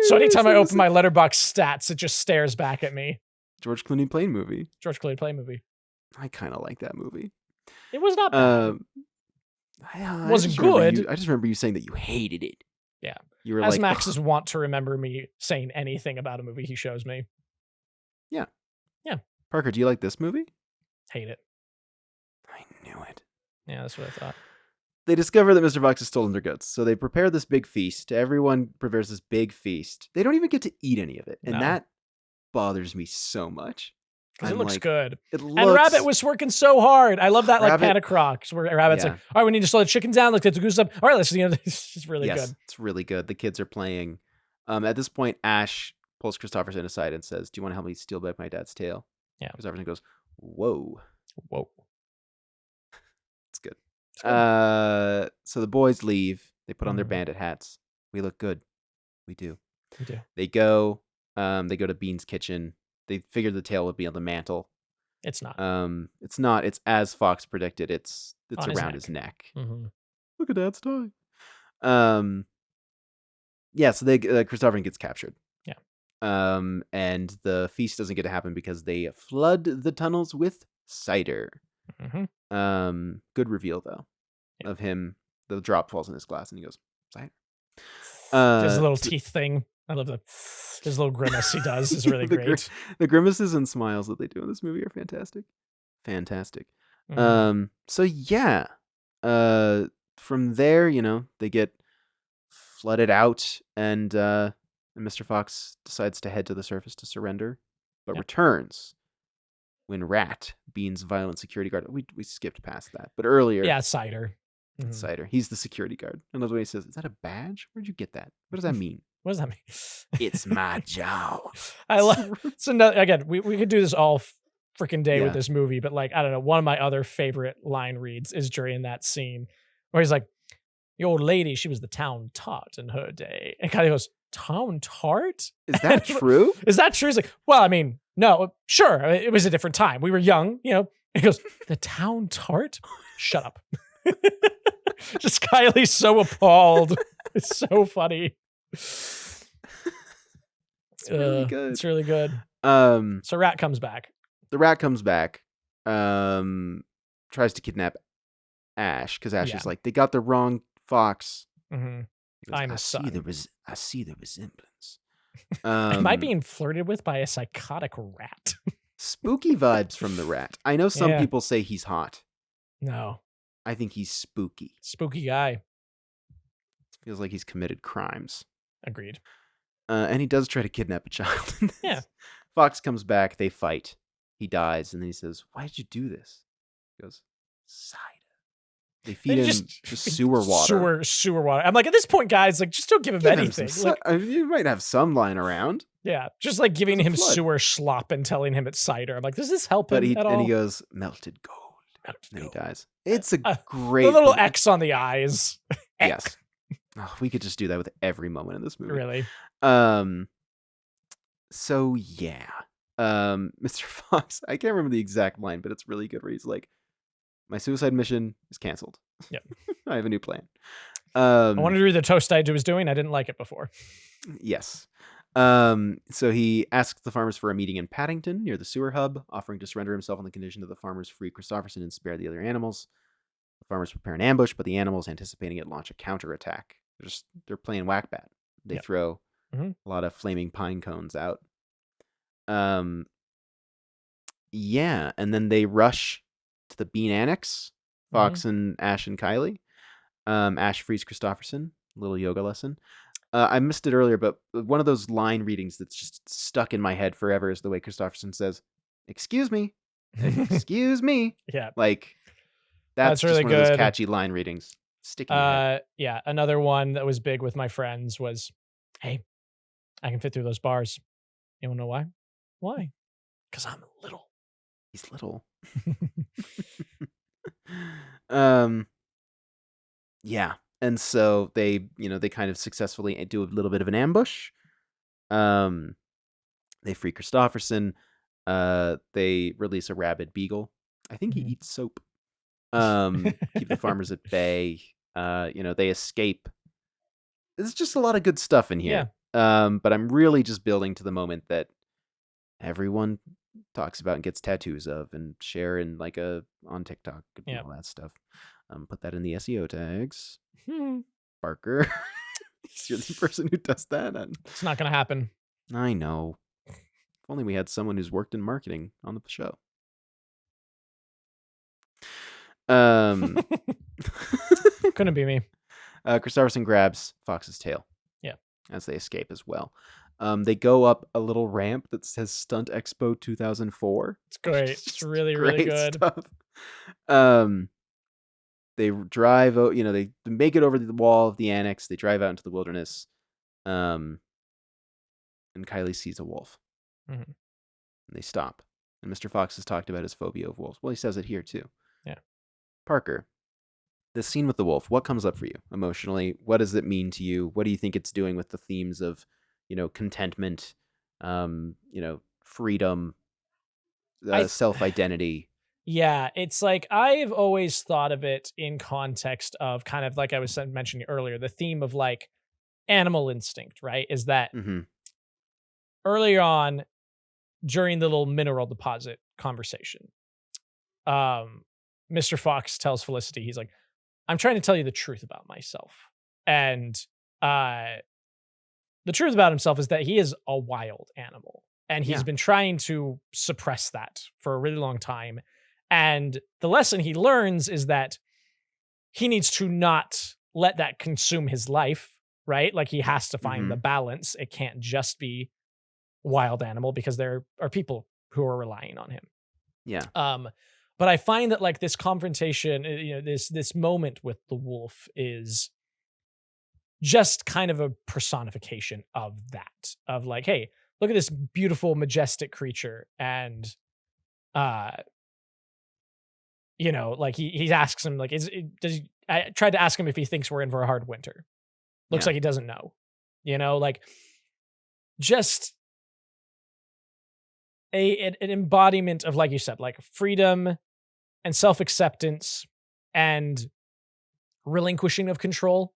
So anytime I open my letterbox stats, it just stares back at me. George Clooney plane movie. George Clooney plane movie. I kind of like that movie. It was not bad. It wasn't good. I just remember you saying that you hated it. Yeah. You were As Max is wont to remember me saying anything about a movie he shows me. Yeah. Yeah. Parker, do you like this movie? Hate it. I knew it. Yeah, that's what I thought. They discover that Mr. Fox has stolen their goods, so they prepare this big feast. Everyone prepares this big feast. They don't even get to eat any of it, and that bothers me so much. Because it looks good. And Rabbit was working so hard. I love that panic rock where Rabbit's like, all right, we need to slow the chickens down. Let's get the goose up. All right, let's it's just really good. It's really good. The kids are playing. At this point, Ash pulls Christopherson aside and says, do you want to help me steal back my dad's tail? Yeah. Christopherson goes, whoa. It's good. So the boys leave. They put on their bandit hats. We look good. We do. They go to Bean's kitchen. They figured the tail would be on the mantle. It's not. It's not. It's as Fox predicted. It's around his neck. Mm-hmm. Look at Dad's tie. Yeah. So Christopher gets captured. Yeah. And the feast doesn't get to happen because they flood the tunnels with cider. Mm-hmm. Good reveal though of him. The drop falls in his glass and he goes, cider. There's a little teeth thing. I love his little grimace he does is really great. The grimaces and smiles that they do in this movie are fantastic. Fantastic. Mm-hmm. So yeah. From there, they get flooded out and Mr. Fox decides to head to the surface to surrender, but returns when Rat, Bean's violent security guard. We skipped past that, but earlier. Yeah, cider. Mm-hmm. Cider. He's the security guard. I love the way he says, "Is that a badge? Where'd you get that? What does that mean?" What does that mean? It's my job. I love. So again, we could do this all freaking day with this movie, but I don't know. One of my other favorite line reads is during that scene where he's like, "The old lady, she was the town tart in her day," and kind of goes, "Town tart? Is that true? Is that true?" He's like, "Well, I mean, no, sure. It was a different time. We were young, He goes, "The town tart? Shut up." Just Kylie's so appalled. It's so funny. It's really good. It's really good. So Rat comes back. The rat comes back. Tries to kidnap Ash because Ash is like, they got the wrong fox. Mm-hmm. Goes, I'm a son. I see the resemblance. Am I being flirted with by a psychotic rat? Spooky vibes from the rat. I know some people say he's hot. No. I think he's spooky. Spooky guy. Feels like he's committed crimes. Agreed. And he does try to kidnap a child. Yeah. Fox comes back. They fight. He dies. And then he says, "Why did you do this?" He goes, "Cider." They feed him just sewer water. Sewer water. I'm like, at this point, guys, just don't give him anything. You might have some lying around. Yeah. Just giving him sewer slop and telling him it's cider. I'm like, does this help him at all? And he goes, "Melted gold." And he dies. It's a great... The little X on the eyes. Yes. Oh, we could just do that with every moment in this movie. Really? So, yeah. Mr. Fox, I can't remember the exact line, but it's really good where he's like, "My suicide mission is canceled. Yep. I have a new plan." I wanted to read the toast I was doing. I didn't like it before. Yes. So he asks the farmers for a meeting in Paddington near the sewer hub, offering to surrender himself on the condition that the farmers free Christopherson and spare the other animals. The farmers prepare an ambush, but the animals, anticipating it, launch a counterattack. They're playing whack-bat. They throw a lot of flaming pine cones out. Yeah, and then they rush to the Bean Annex. Fox and Ash and Kylie. Ash frees Christopherson. Little yoga lesson. I missed it earlier, but one of those line readings that's just stuck in my head forever is the way Christopherson says, "Excuse me, excuse me." Yeah. Like that's really just one of those good. catchy line readings. Sticking in your head. Yeah, another one that was big with my friends was, "Hey, I can fit through those bars. You wanna know why? Why? Because I'm little." He's little. Yeah. And so they kind of successfully do a little bit of an ambush. They free Christopherson. They release a rabid beagle. I think he eats soap. Keep the farmers at bay. They escape. There's just a lot of good stuff in here. But I'm really just building to the moment that everyone talks about and gets tattoos of and share in on TikTok and all that stuff. Put that in the SEO tags. Parker. You're the person who does that. It's not gonna happen. I know. If only we had someone who's worked in marketing on the show. Couldn't be me. Christopherson grabs Fox's tail. Yeah. As they escape as well. They go up a little ramp that says Stunt Expo 2004. It's great. It's really, really good. Stuff. They drive, they make it over the wall of the annex. They drive out into the wilderness. And Kylie sees a wolf. And they stop. And Mr. Fox has talked about his phobia of wolves. Well, he says it here too. Yeah. Parker, this scene with the wolf, what comes up for you emotionally? What does it mean to you? What do you think it's doing with the themes of, contentment, freedom, self-identity? Yeah, it's like I've always thought of it in context of kind of like I was mentioning earlier, the theme of like animal instinct, right? Is that earlier on during the little mineral deposit conversation, Mr. Fox tells Felicity, he's like, "I'm trying to tell you the truth about myself." And the truth about himself is that he is a wild animal. And he's been trying to suppress that for a really long time. And the lesson he learns is that he needs to not let that consume his life, right? Like he has to find the balance. It can't just be wild animal because there are people who are relying on him. Yeah. But I find that like this confrontation, this moment with the wolf is just kind of a personification of that, of like, hey, look at this beautiful, majestic creature. And, like he asks him, like, I tried to ask him if he thinks we're in for a hard winter. Looks like he doesn't know, like just an embodiment of, like you said, like freedom and self-acceptance and relinquishing of control.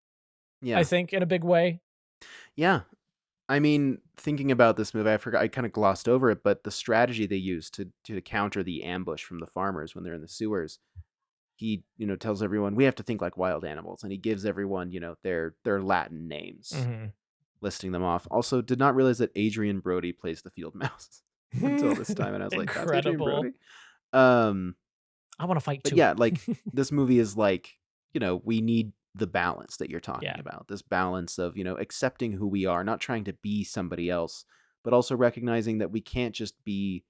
Yeah. I think in a big way. Yeah. I mean, thinking about this movie, I kind of glossed over it, but the strategy they use to counter the ambush from the farmers when they're in the sewers, he, tells everyone, we have to think like wild animals. And he gives everyone, their Latin names, listing them off. Also, did not realize that Adrian Brody plays the field mouse until this time. And I was like, that's Adrian Brody. I want to fight too. But yeah, like this movie is like, we need the balance that you're talking about, this balance of, accepting who we are, not trying to be somebody else, but also recognizing that we can't just be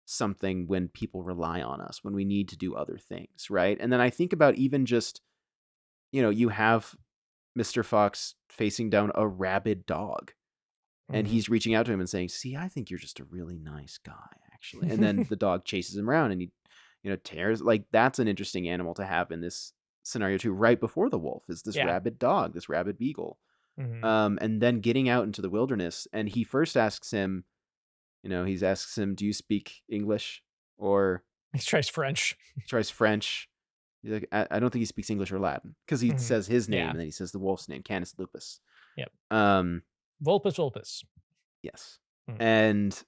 something when people rely on us, when we need to do other things. Right. And then I think about even just, you have Mr. Fox facing down a rabid dog and he's reaching out to him and saying, see, I think you're just a really nice guy, actually. And then the dog chases him around and he, tears. Like, that's an interesting animal to have in this scenario too. Right before the wolf is this rabid dog, this rabid beagle. And then getting out into the wilderness, and he first asks him, he asks him, do you speak English? Or he tries French. He's like, I don't think he speaks English or Latin, because he says his name and then he says the wolf's name, Canis lupus. Yep. Vulpus. Yes. And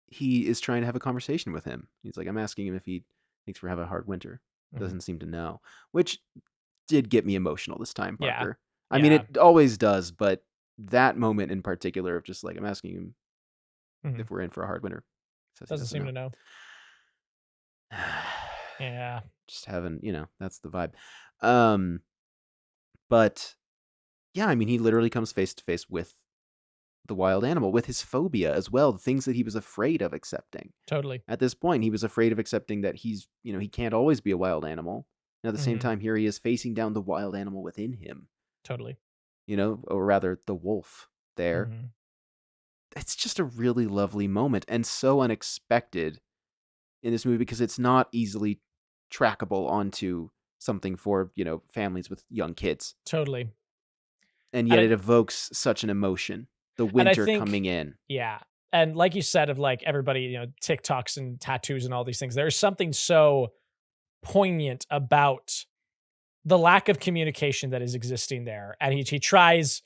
he is trying to have a conversation with him. He's like, I'm asking him if he thinks we're having a hard winter. Doesn't seem to know, which did get me emotional this time, Parker. I mean, it always does, but that moment in particular of just like, I'm asking him if we're in for a hard winter, Says he Doesn't seem to know. Yeah. Just having, that's the vibe. But yeah, I mean, he literally comes face to face with the wild animal, with his phobia as well, the things that he was afraid of accepting. Totally. At this point, he was afraid of accepting that he's, he can't always be a wild animal. And at the same time, here he is facing down the wild animal within him. Totally. Or rather, the wolf there. Mm-hmm. It's just a really lovely moment and so unexpected in this movie because it's not easily trackable onto something for, families with young kids. Totally. And yet it evokes such an emotion. The winter coming in. Yeah. And like you said, of like everybody, TikToks and tattoos and all these things, there's something so poignant about the lack of communication that is existing there. And he tries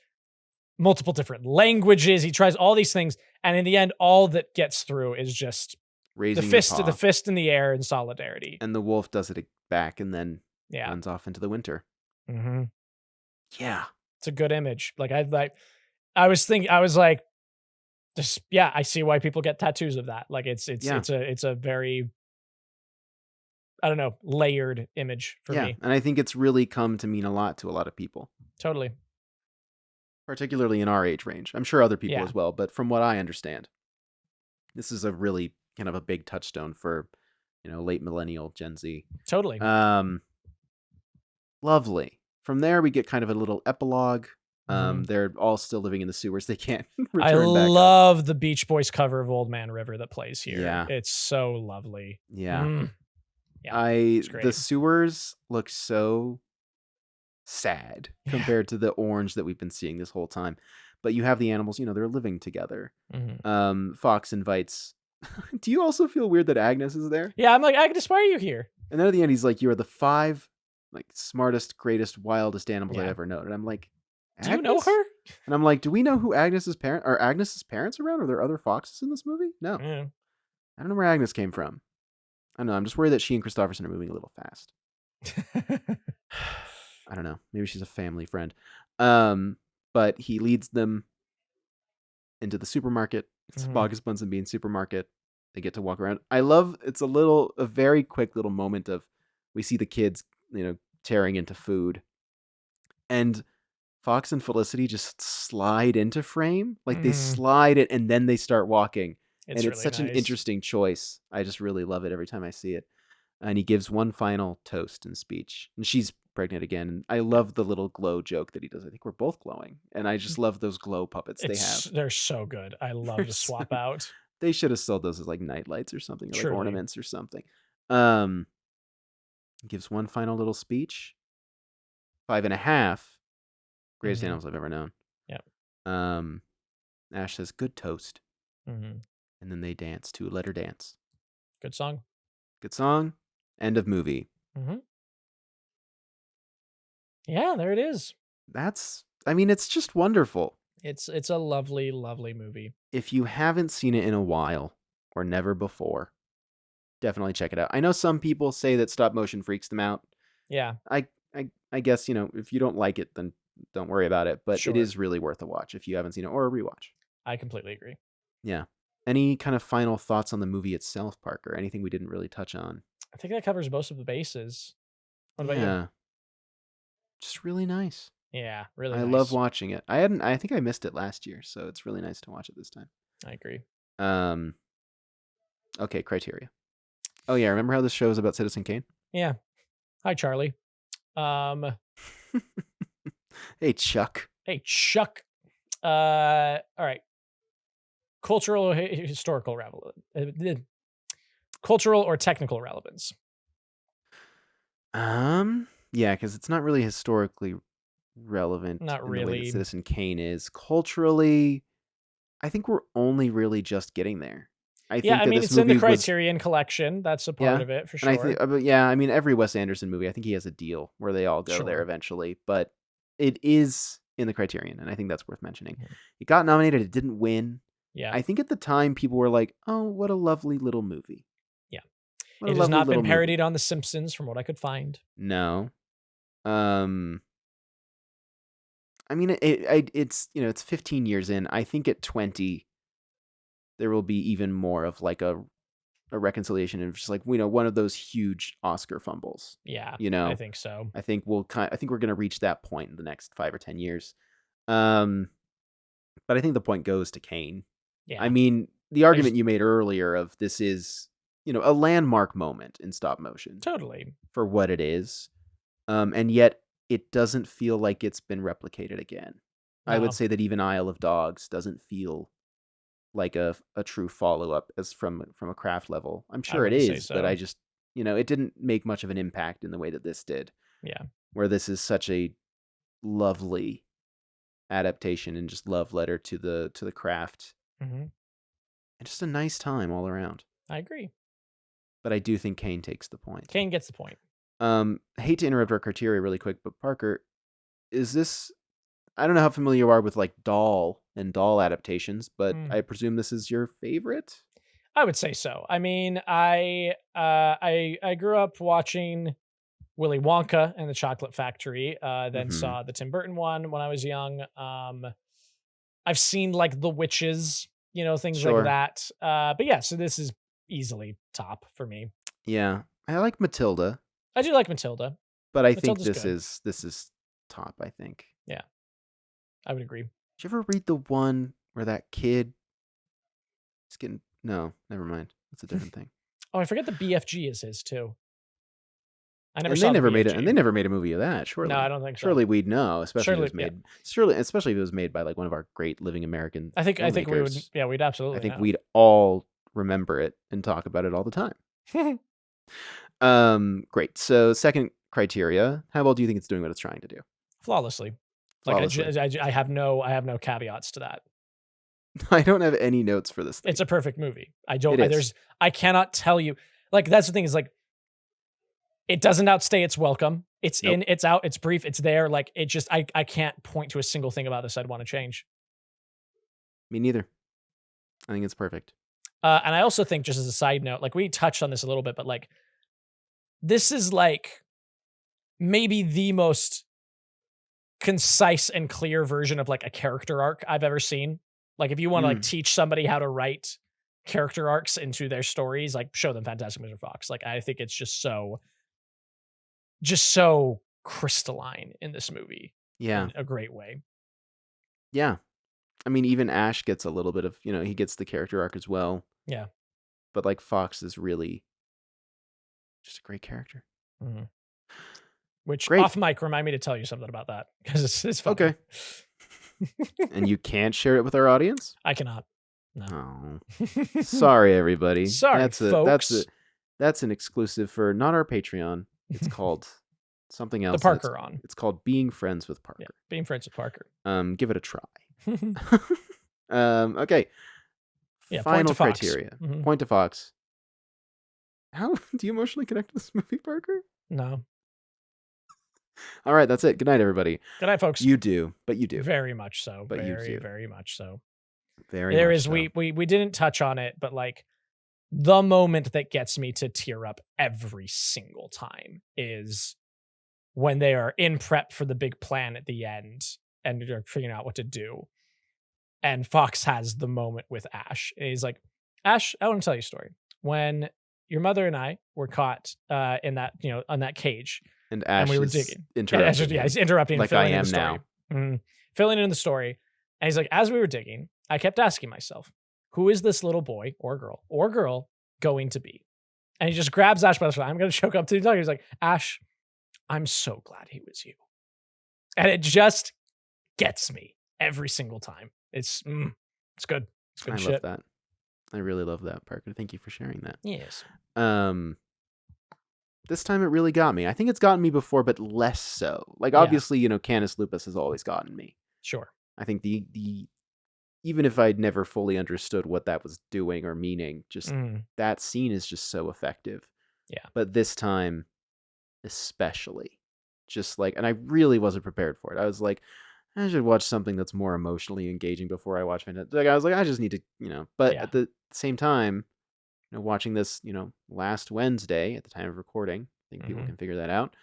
multiple different languages. He tries all these things. And in the end, all that gets through is just raising the fist in the air in solidarity. And the wolf does it back and then runs off into the winter. Mm-hmm. Yeah. It's a good image. Like I was like, just, I see why people get tattoos of that. Like it's a very, I don't know, layered image for me. And I think it's really come to mean a lot to a lot of people. Totally. Particularly in our age range. I'm sure other people as well, but from what I understand, this is a really kind of a big touchstone for, late millennial Gen Z. Totally. Lovely. From there, we get kind of a little epilogue. They're all still living in the sewers. They can't return I back love up. The Beach Boys cover of Old Man River that plays here. Yeah. It's so lovely. Yeah. It's great. The sewers look so sad compared to the orange that we've been seeing this whole time. But you have the animals, they're living together. Fox invites... Do you also feel weird that Agnes is there? Yeah, I'm like, Agnes, why are you here? And then at the end, he's like, you are the 5 smartest, greatest, wildest animals I've ever known. And I'm like, Agnes? Do you know her? And I'm like, do we know who Agnes's parents are? Agnes's parents around? Are there other foxes in this movie? No. Yeah. I don't know where Agnes came from. I don't know. I'm just worried that she and Christopherson are moving a little fast. I don't know. Maybe she's a family friend. But he leads them into the supermarket. It's Bogus Buns and Beans supermarket. They get to walk around. I love, it's a very quick little moment of, we see the kids, tearing into food. And Fox and Felicity just slide into frame. Like they slide it and then they start walking. It's really such an interesting choice. I just really love it every time I see it. And he gives one final toast and speech. And she's pregnant again. And I love the little glow joke that he does. I think we're both glowing. And I just love those glow puppets they have. They're so good. I love to swap out. They should have sold those as like night lights or something, or like ornaments or something. Gives one final little speech. 5.5. Greatest animals I've ever known. Yeah. Ash says, good toast. And then they dance to Let Her Dance. Good song. Good song. End of movie. Yeah, there it is. It's just wonderful. It's a lovely, lovely movie. If you haven't seen it in a while or never before, definitely check it out. I know some people say that stop motion freaks them out. Yeah. I guess, if you don't like it, then don't worry about it. But it is really worth a watch if you haven't seen it, or a rewatch. I completely agree. Yeah. Any kind of final thoughts on the movie itself, Parker? Anything we didn't really touch on? I think that covers most of the bases. What about you? Just really nice. Yeah, really nice. I love watching it. I think I missed it last year, so it's really nice to watch it this time. I agree. Okay, criteria. Oh yeah, remember how this show is about Citizen Kane? Yeah. Hi, Charlie. Hey, Chuck. Hey, Chuck. All right. Cultural or historical cultural or technical relevance? Yeah, because it's not really historically relevant. Not in really. The way that Citizen Kane is. Culturally, I think we're only really just getting there. It's in the Criterion collection. That's a part of it for sure. And every Wes Anderson movie, I think he has a deal where they all go there eventually. But it is in the Criterion, and I think that's worth mentioning. It got nominated. It didn't win. Yeah. I think at the time people were like, "Oh, what a lovely little movie." Yeah. It has not been parodied on The Simpsons, from what I could find. No. It's 15 years in. I think at 20 there will be even more of like a a reconciliation and just like, one of those huge Oscar fumbles. Yeah, I think so. I think we're going to reach that point in the next 5 or 10 years. But I think the point goes to Kane. Yeah. I mean, the argument you made earlier of this is, a landmark moment in stop motion. Totally. For what it is. And yet it doesn't feel like it's been replicated again. No. I would say that even Isle of Dogs doesn't feel like a true follow-up as from a craft level. I'm sure it is, but I just, it didn't make much of an impact in the way that this did. Yeah. Where this is such a lovely adaptation and just love letter to the craft. Mm-hmm. And just a nice time all around. I agree. But I do think Kane takes the point. Kane gets the point. Hate to interrupt our criteria really quick, but Parker, is this... I don't know how familiar you are with like doll adaptations, but I presume this is your favorite? I would say so. I mean, I grew up watching Willy Wonka and the Chocolate Factory, then saw the Tim Burton one when I was young. I've seen like The Witches, things like that. But yeah, so this is easily top for me. Yeah. I like Matilda. I do like Matilda. But I think this is top, I think. Yeah. I would agree. Did you ever read the one where that kid is getting... No, never mind. That's a different thing. Oh, I forget the BFG is his too. They never made a movie of that, surely. No, I don't think so. Surely we'd know, especially if it was made by like one of our great living American I think we would. Yeah, we'd absolutely. I think we'd all remember it and talk about it all the time. Great. So second criteria, how well do you think it's doing what it's trying to do? Flawlessly. Like I have no caveats to that. I don't have any notes for this thing. It's a perfect movie. I cannot tell you. Like that's the thing is like it doesn't outstay its welcome. It's in, it's out, it's brief, it's there. Like it just I can't point to a single thing about this I'd want to change. Me neither. I think it's perfect. And I also think, just as a side note, like we touched on this a little bit, but like this is like maybe the most concise and clear version of like a character arc I've ever seen. Like if you want to like teach somebody how to write character arcs into their stories, like show them Fantastic Mr. Fox. Like I think it's just so crystalline in this movie. Yeah. In a great way. Yeah. I mean, even Ash gets a little bit of, he gets the character arc as well. Yeah. But like Fox is really just a great character. Mm-hmm. Which off mic, remind me to tell you something about that because it's fun. Okay. And you can't share it with our audience? I cannot. No. Oh. Sorry, everybody. Sorry, folks. That's an exclusive for not our Patreon. It's called something else. The Parker on. It's called Being Friends with Parker. Yeah, Being Friends with Parker. Give it a try. Okay. Yeah, Final criteria. Mm-hmm. Point to Fox. How do you emotionally connect to this movie, Parker? No. All right, that's it. Good night, everybody. Good night, folks. You do, but you do. Very much so. But you do. Very much so. There is. We didn't touch on it, but like the moment that gets me to tear up every single time is when they are in prep for the big plan at the end and they're figuring out what to do. And Fox has the moment with Ash. And he's like, Ash, I want to tell you a story. When your mother and I were caught in that, on that cage. And Ash we were digging. Interrupting. He's interrupting. Like I am now. Filling in the story. And he's like, as we were digging, I kept asking myself, who is this little boy or girl going to be? And he just grabs Ash by the shoulder. I'm going to choke up to the tongue. He's like, Ash, I'm so glad he was you. And it just gets me every single time. It's good. It's good shit. I love that. I really love that, Parker. Thank you for sharing that. Yes. This time it really got me. I think it's gotten me before, but less so. Like obviously, Canis Lupus has always gotten me. Sure. I think the even if I'd never fully understood what that was doing or meaning, just that scene is just so effective. Yeah. But this time, especially, just like, and I really wasn't prepared for it. I was like, I should watch something that's more emotionally engaging before I watch Fantastic. Like I was like, I just need to, But at the same time, watching this, last Wednesday at the time of recording, I think people can figure that out.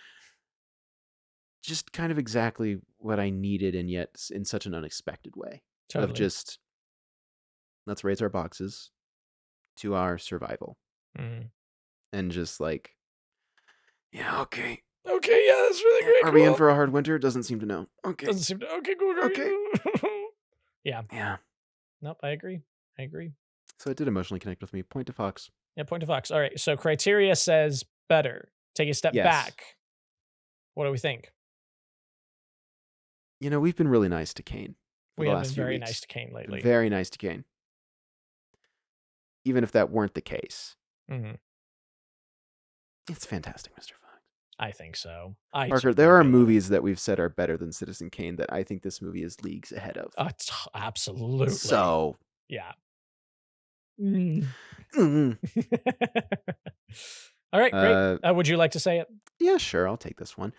Just kind of exactly what I needed, and yet in such an unexpected way. Totally. Of just, let's raise our boxes to our survival. and just like, yeah, okay. Okay, yeah, that's really great. Are we in for a hard winter? Doesn't seem to know. Okay. Doesn't seem to. Okay, cool. Okay. Yeah. Yeah. Nope, I agree. So it did emotionally connect with me. Point to Fox. Yeah, point to Fox. All right, so criteria says better. Take a step Yes. back. What do we think? You know, we've been really nice to Kane. We have been very nice to Kane lately. Very nice to Kane. Even if that weren't the case. Mm-hmm. It's fantastic, Mr. Fox. I think so. Parker, there are movies that we've said are better than Citizen Kane that I think this movie is leagues ahead of. Absolutely. So. Yeah. Mm-hmm. All right, great. Would you like to say it? Yeah, sure. I'll take this one.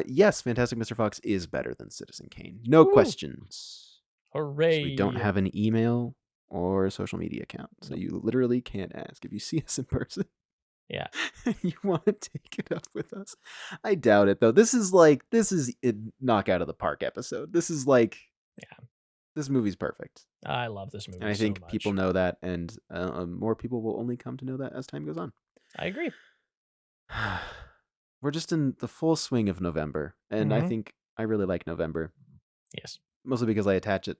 Yes, Fantastic Mr. Fox is better than Citizen Kane. No questions. Hooray. We don't have an email or a social media account, so you literally can't ask. If you see us in person, yeah, and you want to take it up with us, I doubt it though. This is a knock out of the park episode. This is like, yeah, this movie's perfect. I love this movie. And I think people know that, and more people will only come to know that as time goes on. I agree. We're just in the full swing of November, and I think I really like November. Yes. Mostly because I attach it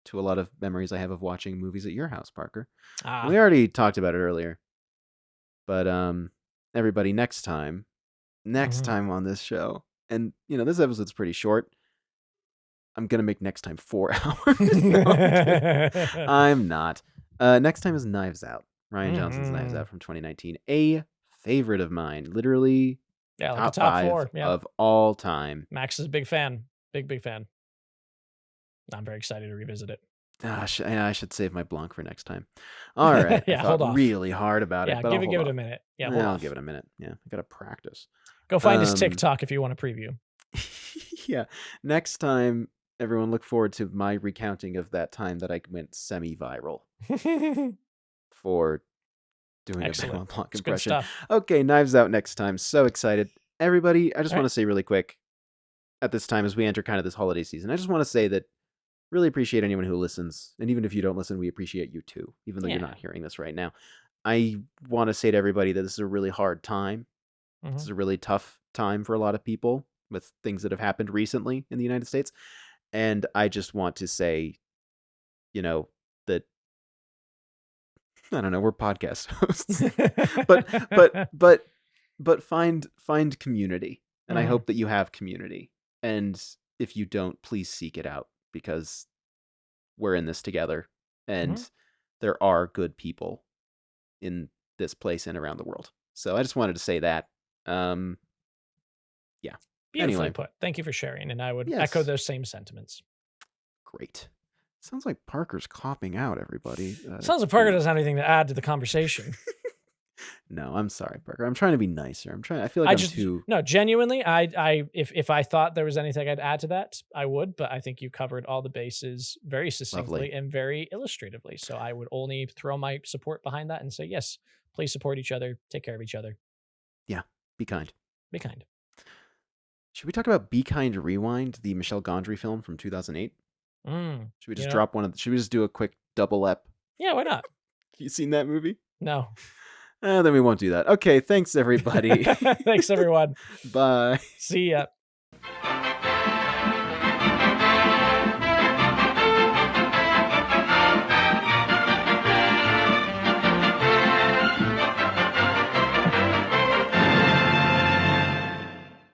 to a lot of memories I have of watching movies at your house, Parker. We Ah. already talked about it earlier. But everybody, next time on this show, and this episode's pretty short. I'm gonna make next time 4 hours. No, I'm not. Next time is Knives Out. Rian Johnson's Knives Out from 2019. A favorite of mine. Literally like top 5 4 of all time. Max is a big fan. Big fan. I'm very excited to revisit it. I should save my Blanc for next time. All right. Yeah, I hold thought off. really hard about it. But give it a minute. Yeah, I'll give it a minute. Yeah, I gotta practice. Go find his TikTok if you want to preview. Yeah. Next time, everyone look forward to my recounting of that time that I went semi-viral for doing a Benoit Blanc impression. Okay, Knives Out next time. So excited. Everybody, I just want to say really quick, at this time as we enter kind of this holiday season, I just want to say that really appreciate anyone who listens. And even if you don't listen, we appreciate you too, even though you're not hearing this right now. I want to say to everybody that this is a really hard time. This is a really tough time for a lot of people with things that have happened recently in the United States. And I just want to say, that, I don't know, we're podcast hosts, but find community. And I hope that you have community. And if you don't, please seek it out, because we're in this together, and there are good people in this place and around the world. So I just wanted to say that. Yeah. Beautifully put. Thank you for sharing, and I would echo those same sentiments. Great. Sounds like Parker's copping out, everybody. Sounds like Parker doesn't have anything to add to the conversation. No, I'm sorry, Parker. I'm trying to be nicer. I feel like No, genuinely, if I thought there was anything I'd add to that, I would, but I think you covered all the bases very succinctly and very illustratively. So I would only throw my support behind that and say, yes, please support each other. Take care of each other. Yeah. Be kind. Be kind. Should we talk about Be Kind Rewind, the Michel Gondry film from 2008? Should we just drop should we just do a quick double ep? Yeah, why not? You seen that movie? No. Then we won't do that. Okay, thanks everybody. Thanks everyone. Bye. See ya.